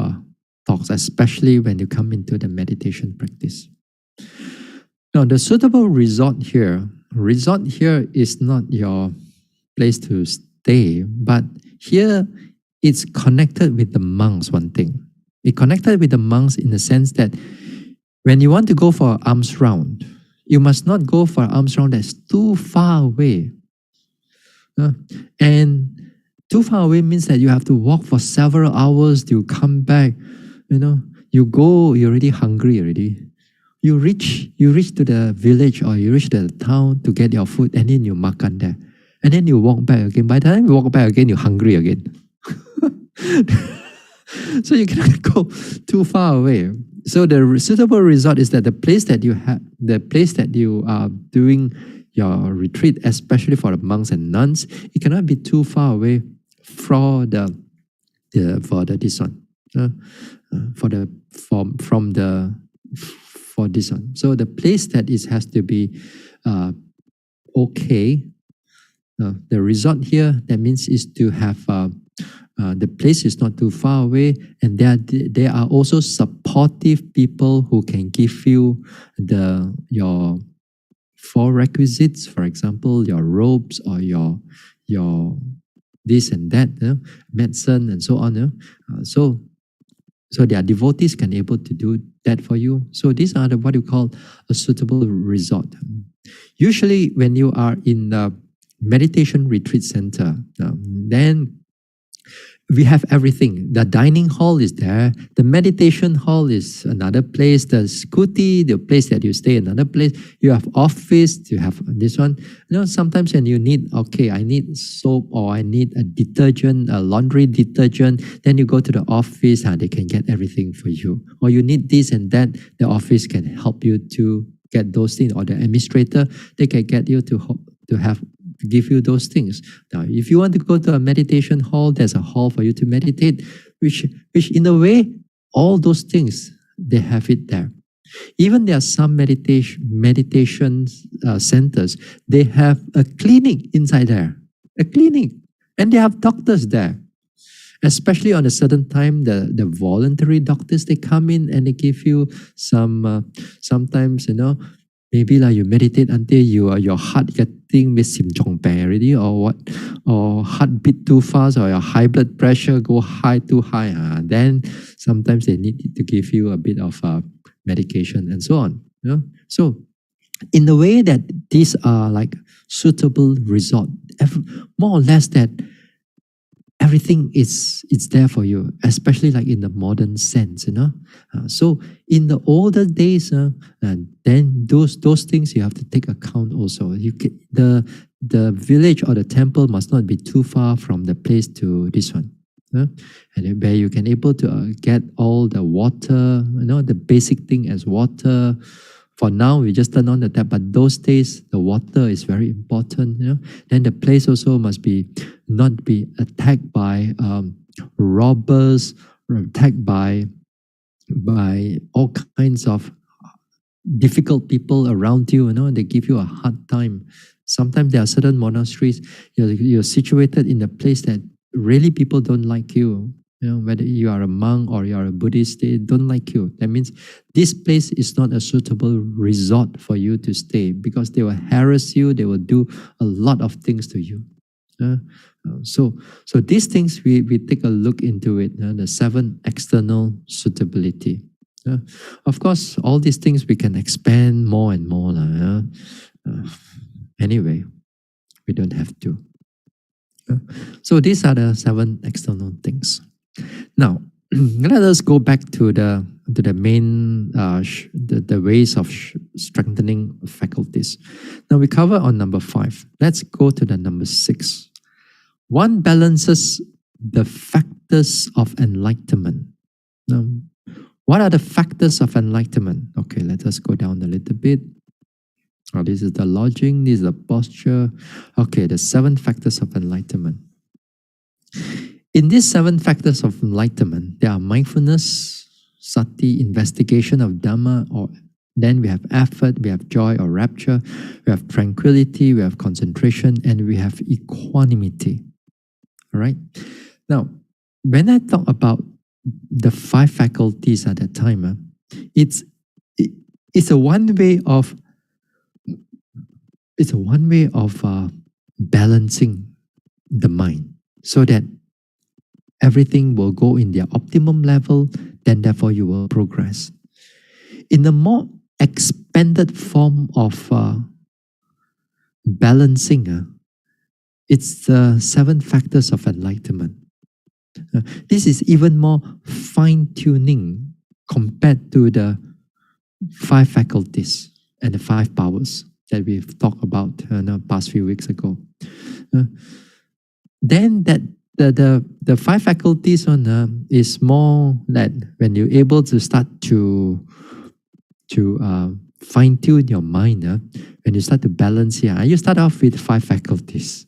talks, especially when you come into the meditation practice. Now, the suitable resort here is not your place to stay, but here it's connected with the monks, one thing. It connected with the monks in the sense that when you want to go for an alms round, you must not go for an alms round that's too far away. And too far away means that you have to walk for several hours to come back. You go, you're already hungry already. You reach to the village or you reach the town to get your food, and then you makan there. And then you walk back again. By the time you walk back again, you're hungry again. So you cannot go too far away. So the suitable resort is that the place that you have, the place that you are doing your retreat, especially for the monks and nuns, it cannot be too far away for the this one, for the from the for this one. So the place that is has to be okay. The resort here, that means is to have the place is not too far away, and there are also supportive people who can give you your four requisites. For example, your robes or your this and that, medicine and so on. So their devotees can able to do that for you. So these are what you call a suitable resort. Usually, when you are in the meditation retreat center, then we have everything. The dining hall is there. The meditation hall is another place. The skuti, the place that you stay, another place. You have office. You have this one. Sometimes when you need, okay, I need soap or I need a detergent, a laundry detergent, then you go to the office and they can get everything for you. Or you need this and that, the office can help you to get those things. Or the administrator, they can get you to give you those things. Now, if you want to go to a meditation hall, there's a hall for you to meditate, which in a way, all those things, they have it there. Even there are some meditation centers, they have a clinic inside there, a clinic, and they have doctors there. Especially on a certain time, the voluntary doctors, they come in and they give you some, sometimes, maybe like you meditate until your heart getting already, or what, or heart beat too fast, or your high blood pressure go too high. Then sometimes they need to give you a bit of medication and so on. So in the way that these are like suitable resort, more or less that everything is there for you, especially like in the modern sense, So in the older days, and then those things you have to take account also. The village or the temple must not be too far from the place to this one. And where you can able to get all the water, the basic thing as water. For now, we just turn on the tap, but those days, the water is very important. Then the place also must not be attacked by robbers, or attacked by all kinds of difficult people around you. They give you a hard time. Sometimes there are certain monasteries, you're situated in a place that really people don't like you. Whether you are a monk or you are a Buddhist, they don't like you. That means this place is not a suitable resort for you to stay, because they will harass you, they will do a lot of things to you. So these things, we take a look into it, the 7 external suitability. Of course, all these things we can expand more and more. Anyway, we don't have to. So these are the 7 external things. Now, let us go back to the main the ways of strengthening faculties. Now we cover on number 5. Let's go to the number 6. One balances the factors of enlightenment. Now, what are the factors of enlightenment? Okay, let us go down a little bit. This is the lodging, this is the posture. Okay, the 7 factors of enlightenment. In these 7 factors of enlightenment, there are mindfulness, sati, investigation of Dhamma, or then we have effort, we have joy or rapture, we have tranquility, we have concentration, and we have equanimity. All right? Now, when I talk about the 5 faculties at that time, it's a one way of balancing the mind, so that everything will go in their optimum level, then therefore you will progress. In a more expanded form of balancing, it's the 7 factors of enlightenment. This is even more fine-tuning compared to the 5 faculties and the 5 powers that we've talked about in the past few weeks ago. Then that The five faculties one is more that when you're able to start to fine tune your mind, when you start to balance here, you start off with five faculties,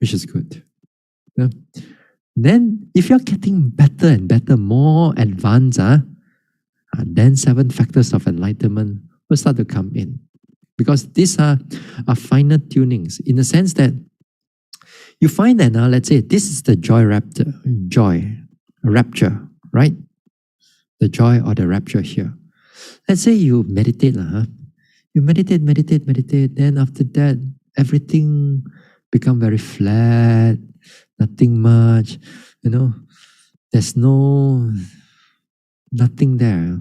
which is good. Then, if you're getting better and better, more advanced, then seven factors of enlightenment will start to come in. Because these are finer tunings in the sense that you find that now, let's say, this is the rapture, right? The joy or the rapture here. Let's say you meditate, you meditate, then after that, everything become very flat, nothing much, there's nothing there.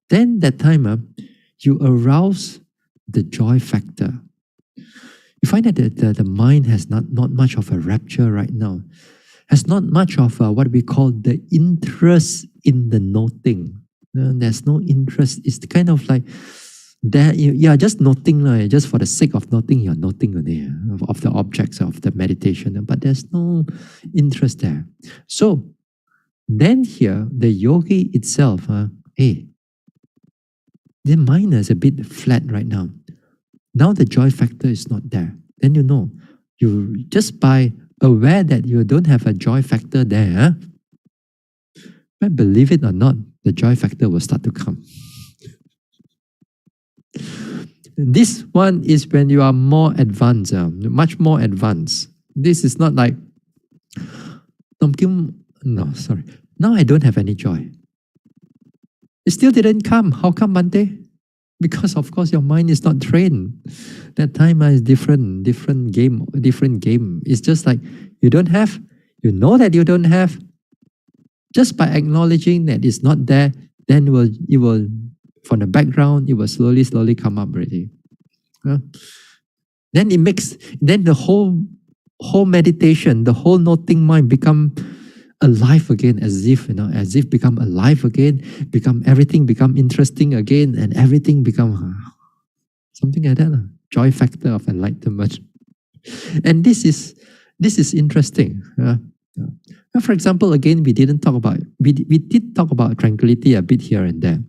Then that time, you arouse the joy factor. You find that the mind has not much of a rapture right now, has not much of what we call the interest in the noting. There's no interest. It's kind of like that you are just noting, just for the sake of noting, you're noting of the objects of the meditation, but there's no interest there. So then here, the yogi itself, the mind is a bit flat right now. Now the joy factor is not there. Then you just by aware that you don't have a joy factor there, but believe it or not, the joy factor will start to come. This one is when you are more advanced, much more advanced. This is not like, now I don't have any joy. It still didn't come. How come, Bante? Because of course your mind is not trained. That time is different game. It's just like you don't have, you know that you don't have. Just by acknowledging that it's not there, then it will from the background, it will slowly come up already. Then the whole meditation, the whole noting mind become alive again, as if become alive again, everything become interesting again, and everything become something like that. Joy factor of enlightenment. And this is interesting. For example, again, we did talk about tranquility a bit here and there.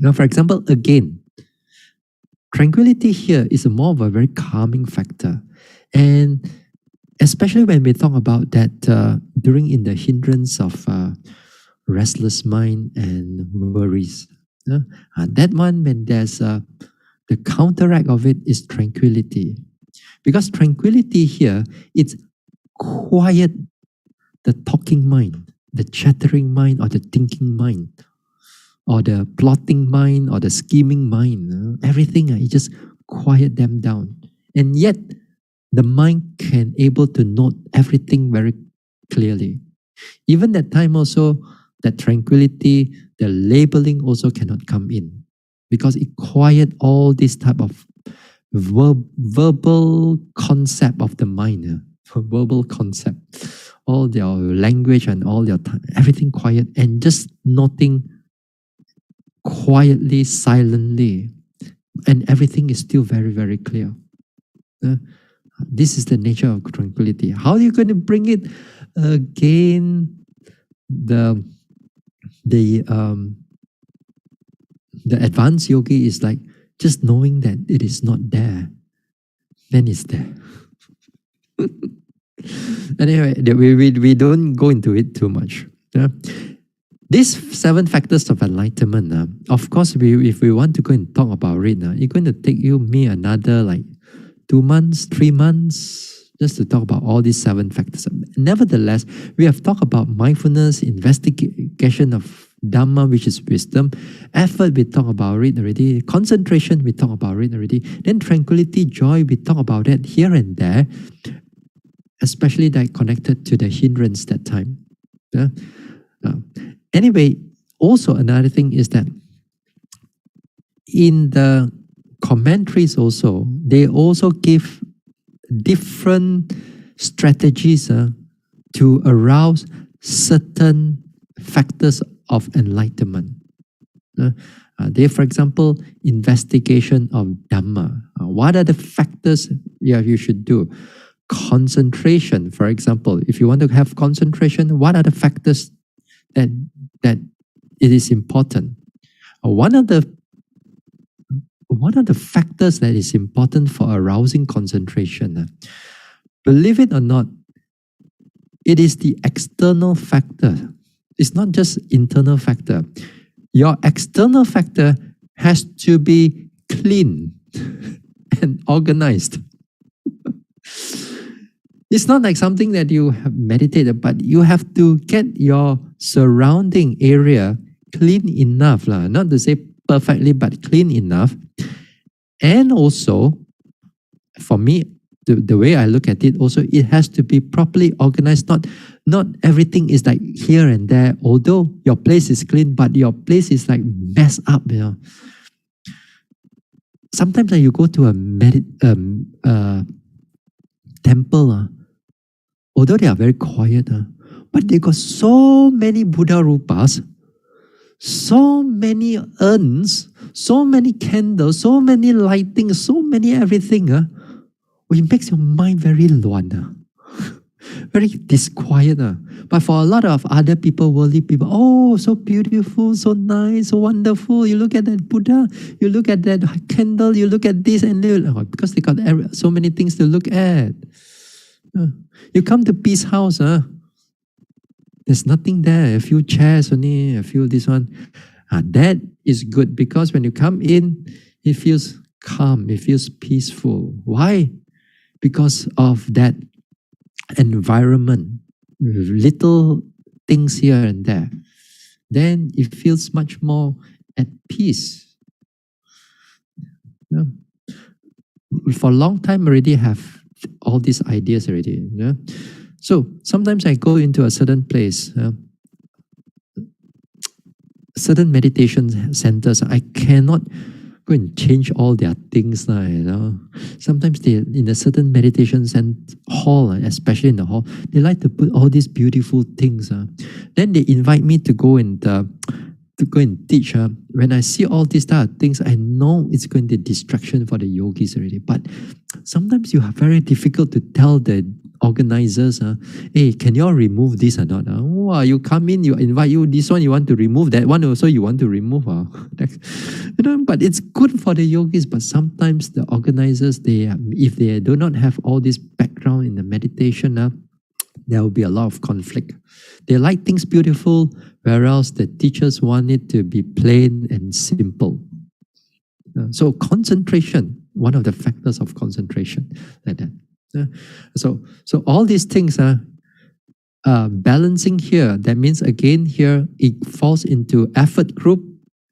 Now, for example, again, tranquility here is more of a very calming factor. And especially when we talk about that during in the hindrance of restless mind and worries. That one, when there's the counteract of it is tranquility. Because tranquility here, it's quiet the talking mind, the chattering mind, or the thinking mind, or the plotting mind, or the scheming mind. Everything, you just quiet them down. And yet, the mind can able to note everything very clearly. Even that time also, that tranquility, the labeling also cannot come in. Because it quiet all this type of verbal concept of the mind. Verbal concept. All their language and all their time, everything quiet and just noting quietly, silently. And everything is still very, very clear. This is the nature of tranquility. How are you going to bring it again? The advanced yogi is like just knowing that it is not there, then it's there. Anyway, we don't go into it too much. These seven factors of enlightenment, of course, if we want to go and talk about it, it's going to take me another like 2 months, 3 months, just to talk about all these seven factors. Nevertheless, we have talked about mindfulness, investigation of Dhamma, which is wisdom. Effort, we talk about it already. Concentration, we talk about it already. Then tranquility, joy, we talk about it here and there, especially that connected to the hindrance that time. Anyway, also another thing is that in the commentaries also, they also give different strategies to arouse certain factors of enlightenment. They, for example, investigation of Dhamma. What are the factors you should do? concentration. For example, if you want to have concentration, what are the factors that it is important? One of the factors that is important for arousing concentration, believe it or not, it is the external factor. It's not just internal factor. Your external factor has to be clean and organized. It's not like something that you have meditated, but you have to get your surrounding area clean enough. Not to say perfectly, but clean enough. And also, for me, the way I look at it, also, it has to be properly organized. Not everything is like here and there. Although your place is clean, but your place is like messed up. Sometimes you go to a temple, although they are very quiet, but they got so many Buddha rupas, so many urns, so many candles, so many lighting, so many everything. It makes your mind very luan, very disquiet. But for a lot of other people, worldly people, oh, so beautiful, so nice, so wonderful. You look at that Buddha, you look at that candle, you look at this, and because they got so many things to look at. You come to Peace House, there's nothing there, a few chairs only, a few this one. That is good because when you come in, it feels calm, it feels peaceful. Why? Because of that environment, little things here and there. Then it feels much more at peace. For a long time already have all these ideas already. So sometimes I go into a certain place, certain meditation centers, I cannot go and change all their things. Sometimes they, in a certain meditation hall, especially in the hall, they like to put all these beautiful things. Then they invite me to go and teach. When I see all these type of things, I know it's going to be distraction for the yogis already. But sometimes you are very difficult to tell the organizers, hey, can you all remove this or not? Oh, you come in, you invite you, this one you want to remove, that one also you want to remove. But it's good for the yogis, but sometimes the organizers, if they do not have all this background in the meditation, there will be a lot of conflict. They like things beautiful, whereas the teachers want it to be plain and simple. So concentration, one of the factors of concentration, like that. So all these things are balancing here. That means again here it falls into effort group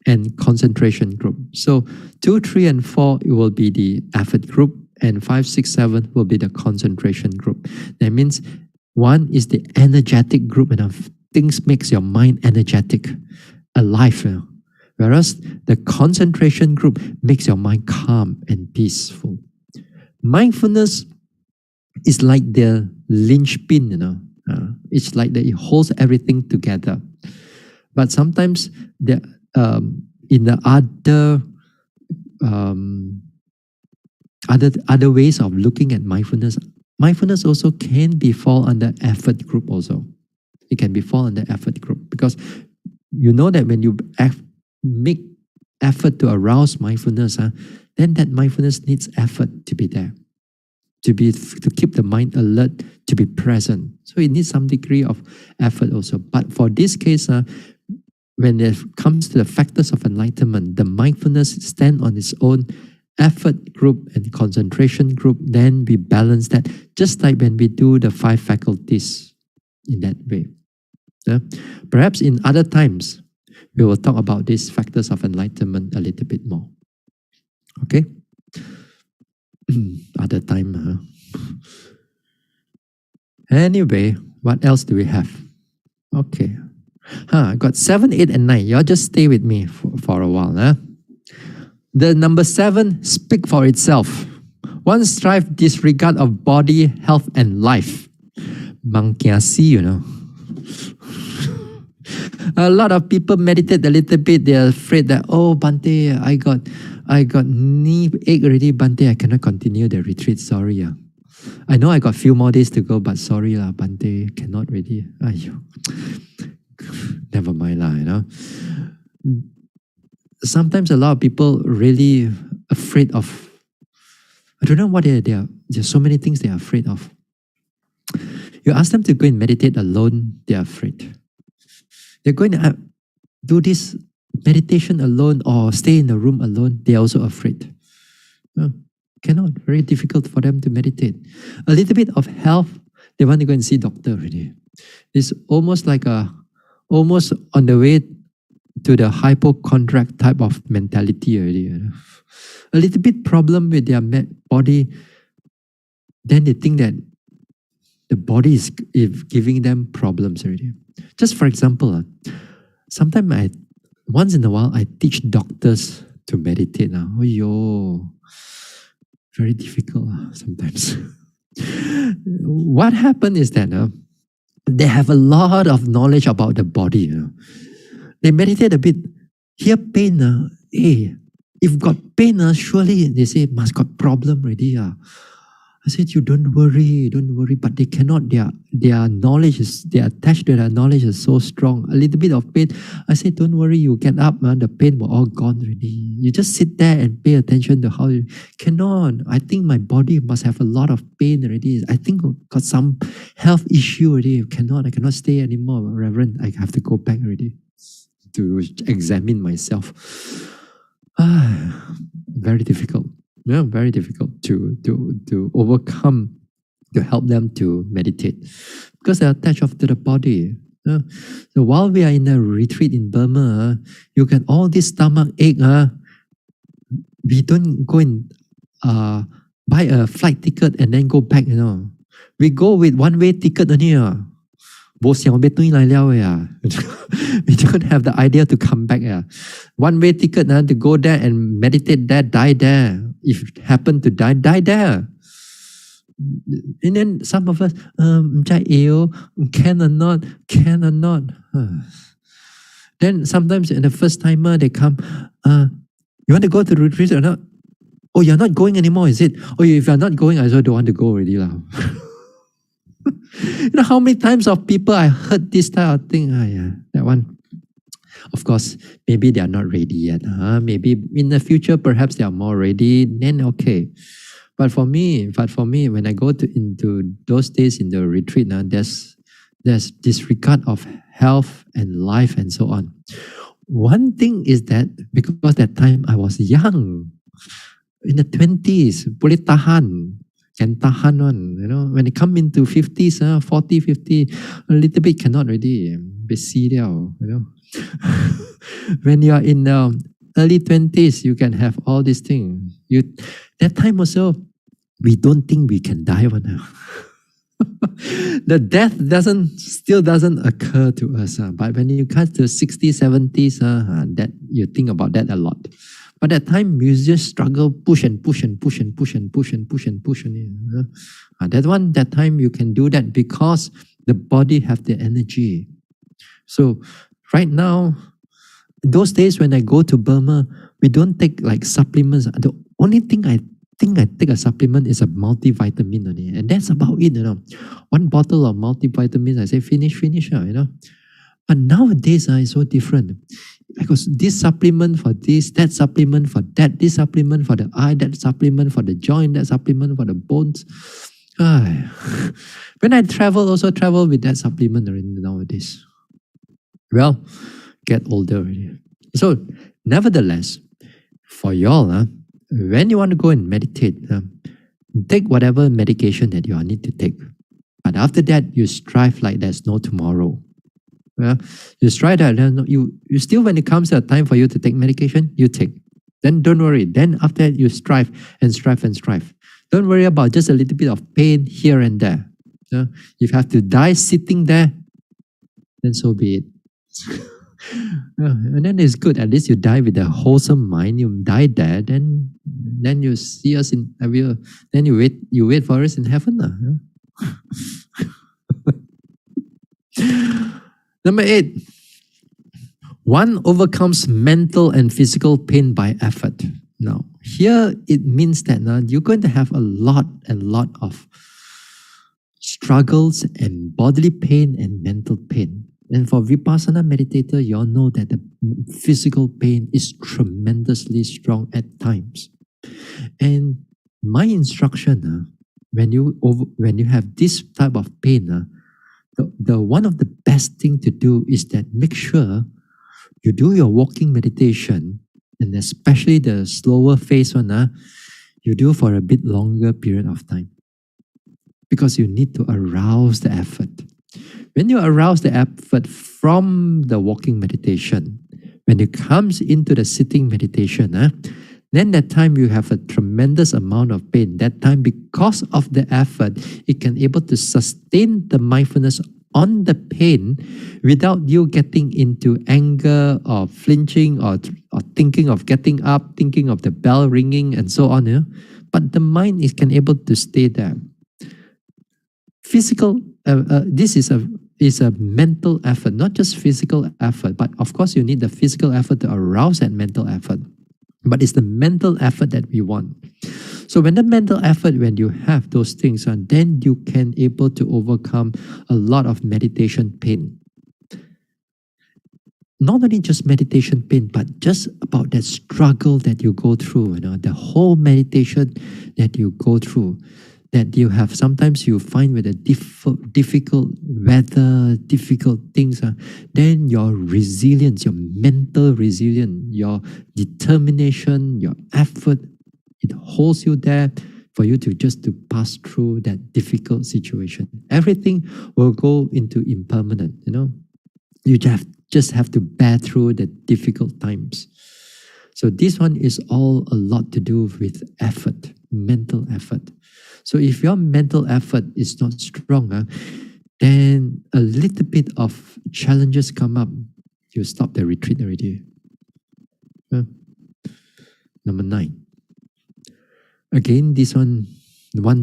and concentration group. So 2, 3, and 4 it will be the effort group, and 5, 6, 7 will be the concentration group. That means 1 is the energetic group, and things makes your mind energetic, alive. Whereas the concentration group makes your mind calm and peaceful. Mindfulness is like the linchpin, it's like that it holds everything together. But sometimes in the other ways of looking at mindfulness also can be fall under effort group also. It can be fall under effort group because you know that when you make effort to arouse mindfulness, then that mindfulness needs effort to be there. To keep the mind alert, to be present. So it needs some degree of effort also. But for this case, when it comes to the factors of enlightenment, the mindfulness stands on its own effort group and concentration group. Then we balance that, just like when we do the 5 faculties in that way. Perhaps in other times, we will talk about these factors of enlightenment a little bit more. Okay? Other time. Anyway, what else do we have? Okay. I got 7, 8, and 9. Y'all just stay with me for a while. The number 7, speak for itself. One strive disregard of body, health, and life. Mangkiasi, A lot of people meditate a little bit. They are afraid that, oh, Bante, I got knee ache already, Bante. I cannot continue the retreat. Sorry. I know I got few more days to go, but sorry lah, Bante, cannot really. Aiyo. Never mind lah, Sometimes a lot of people really afraid of, I don't know what they are. There's so many things they are afraid of. You ask them to go and meditate alone, they are afraid. They're going to do this meditation alone or stay in the room alone, they're also afraid. Cannot, very difficult for them to meditate. A little bit of health, they want to go and see doctor already. It's almost like almost on the way to the hypochondriac type of mentality already. A little bit problem with their body, then they think that the body is giving them problems already. Just for example, sometimes once in a while, I teach doctors to meditate. Oh, yo, very difficult sometimes. What happened is that they have a lot of knowledge about the body. They meditate a bit, hear pain. Hey, if got pain, surely they say must got problem already. I said, you don't worry, but they cannot, their knowledge is, they are attached to their knowledge is so strong. A little bit of pain, I said, don't worry, you get up, man, the pain will all gone already. You just sit there and pay attention to how you cannot. I think my body must have a lot of pain already. I think got some health issue already. I cannot stay anymore, Reverend. I have to go back already to examine myself. Very difficult. Yeah, very difficult to overcome, to help them to meditate because they're attached to the body. So while we are in a retreat in Burma, you get all this stomach ache. We don't go and buy a flight ticket and then go back. We go with one-way ticket only. We don't have the idea to come back. One-way ticket to go there and meditate there, die there. If it happen to die, die there. And then some of us, can or not. Then sometimes in the first timer, they come, you want to go to the retreat or not? Oh, you're not going anymore, is it? Oh, if you're not going, I also don't want to go already. You know how many times of people I heard this type of thing? That one. Of course, maybe they are not ready yet. Maybe in the future, perhaps they are more ready. Then okay. But for me, when I go into those days in the retreat, there's disregard of health and life and so on. One thing is that because that time I was young, in the 20s, boleh tahan. Can tahan one, when it come into 50s, 40, 50, a little bit cannot already. Busy liao, When you are in the early 20s, you can have all these things. That time also, we don't think we can die one. The death still doesn't occur to us. But when you come to 60s, 70s, that you think about that a lot. But that time, you just struggle, push and push and push and push and push and push and push. That time you can do that because the body have the energy. So right now, those days when I go to Burma, we don't take like supplements. The only thing I think I take a supplement is a multivitamin only. And that's about it, One bottle of multivitamins, I say finish, But nowadays, it's so different. Because this supplement for this, that supplement for that, this supplement for the eye, that supplement for the joint, that supplement for the bones. When I also travel with that supplement already nowadays. Well, get older already. So, nevertheless, for y'all, when you want to go and meditate, take whatever medication that you need to take. But after that, you strive like there's no tomorrow. You strive that. You still, when it comes to a time for you to take medication, you take. Then don't worry. Then after that, you strive and strive and strive. Don't worry about just a little bit of pain here and there. If you have to die sitting there, then so be it. And then it's good. At least you die with a wholesome mind. You die there, then you see us in heaven. Then you wait for us in heaven. Number 8. One overcomes mental and physical pain by effort. Now, here it means that you're going to have a lot of struggles and bodily pain and mental pain. And for Vipassana meditator, you all know that the physical pain is tremendously strong at times. And my instruction, when you have this type of pain, the one of the best thing to do is that make sure you do your walking meditation, and especially the slower phase one, you do for a bit longer period of time. Because you need to arouse the effort. When you arouse the effort from the walking meditation, when it comes into the sitting meditation, then that time you have a tremendous amount of pain. That time, because of the effort, it can able to sustain the mindfulness on the pain without you getting into anger or flinching or thinking of getting up, thinking of the bell ringing and so on. But the mind can able to stay there. Physical, this is a mental effort, not just physical effort, but of course you need the physical effort to arouse that mental effort. But it's the mental effort that we want. So when the mental effort, when you have those things, then you can able to overcome a lot of meditation pain. Not only just meditation pain, but just about that struggle that you go through, the whole meditation that you go through, that you have, sometimes you find with the difficult weather, difficult things, then your resilience, your mental resilience, your determination, your effort, it holds you there for you to just to pass through that difficult situation. Everything will go into impermanent, You just have to bear through the difficult times. So this one is all a lot to do with effort, mental effort. So if your mental effort is not strong, then a little bit of challenges come up, you stop the retreat already. Number 9. Again, this one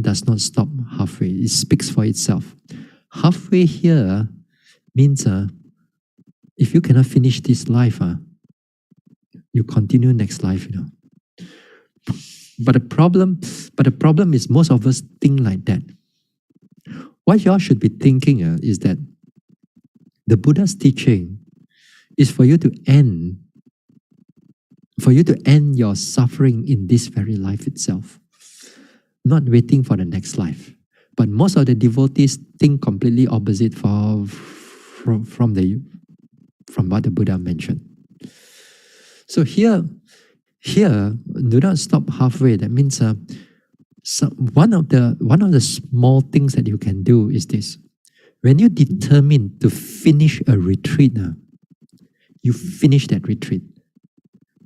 does not stop halfway. It speaks for itself. Halfway here means if you cannot finish this life, you continue next life, But the problem is most of us think like that. What y'all should be thinking is that the Buddha's teaching is for you to end your suffering in this very life itself, not waiting for the next life. But most of the devotees think completely opposite from what the Buddha mentioned. So here, do not stop halfway. That means one of the small things that you can do is this. When you determine to finish a retreat, you finish that retreat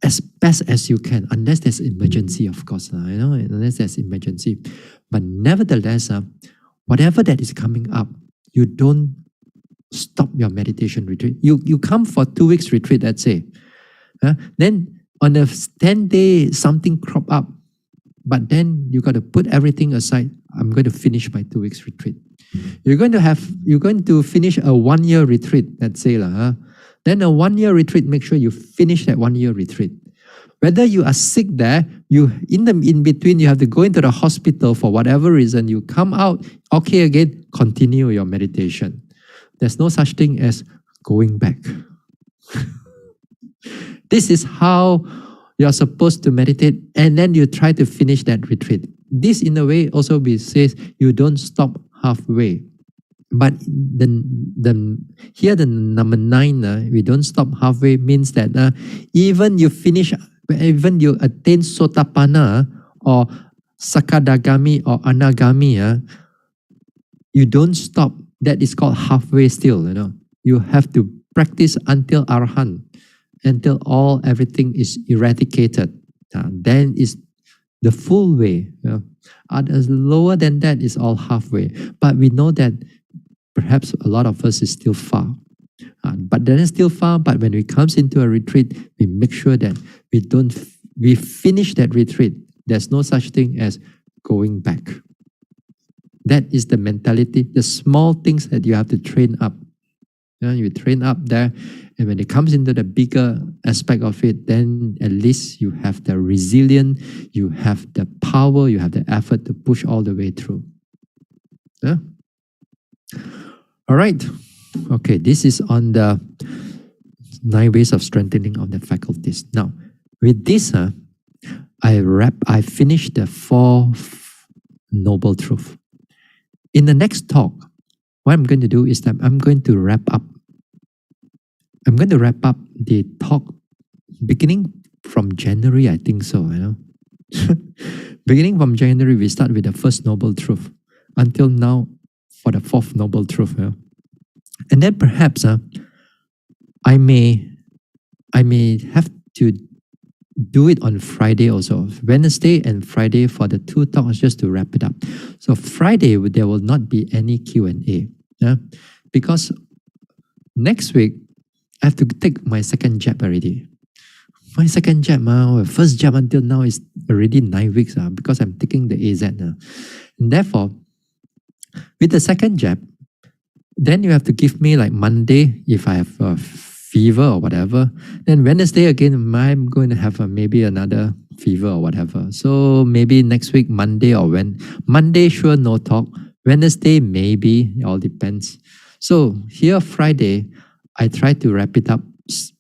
as best as you can, unless there's emergency, of course. Unless there's emergency. But nevertheless, whatever that is coming up, you don't stop your meditation retreat. You come for 2 weeks retreat, let's say. Then on the 10th day, something crop up, but then you got to put everything aside. I'm going to finish my 2 weeks retreat. You're going to finish a 1 year retreat, let's say. Then a 1 year retreat, make sure you finish that 1 year retreat. Whether you are sick there, in between, you have to go into the hospital for whatever reason, you come out, okay again, continue your meditation. There's no such thing as going back. This is how you're supposed to meditate, and then you try to finish that retreat. This, in a way, also says you don't stop halfway. But here the number 9, we don't stop halfway means that even you attain Sotapanna or Sakadagami or Anagami, you don't stop. That is called halfway still. You have to practice until Arahant, until everything is eradicated. Then is the full way. Lower than that is all halfway. But we know that perhaps a lot of us is still far. But then it's still far. But when it comes into a retreat, we make sure that we finish that retreat. There's no such thing as going back. That is the mentality, the small things that you have to train up. You train up there, and when it comes into the bigger aspect of it, then at least you have the resilience, you have the power, you have the effort to push all the way through. All right. Okay, this is on the 9 ways of strengthening of the faculties. Now, with this, I finished the 4 noble truth. In the next talk, what I'm going to do is that I'm going to wrap up. I'm going to wrap up the talk beginning from January, I think so, Beginning from January, we start with the first noble truth until now for the 4th noble truth. And then perhaps I may have to do it on Friday also. Wednesday and Friday for the 2 talks just to wrap it up. So Friday there will not be any Q&A. Because next week I have to take my second jab already. My second jab, first jab until now is already 9 weeks because I'm taking the AZ now. And therefore, with the second jab, then you have to give me like Monday if I have a fever or whatever. Then Wednesday again, I'm going to have maybe another fever or whatever. So maybe next week, Monday or Monday, sure, no talk. Wednesday, maybe, it all depends. So here, Friday, I try to wrap it up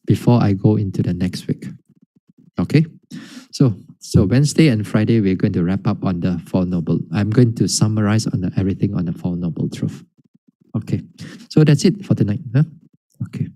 before I go into the next week. Okay? So Wednesday and Friday, we're going to wrap up on the 4 noble. I'm going to summarize on everything on the 4 noble truth. Okay. So that's it for tonight. Okay.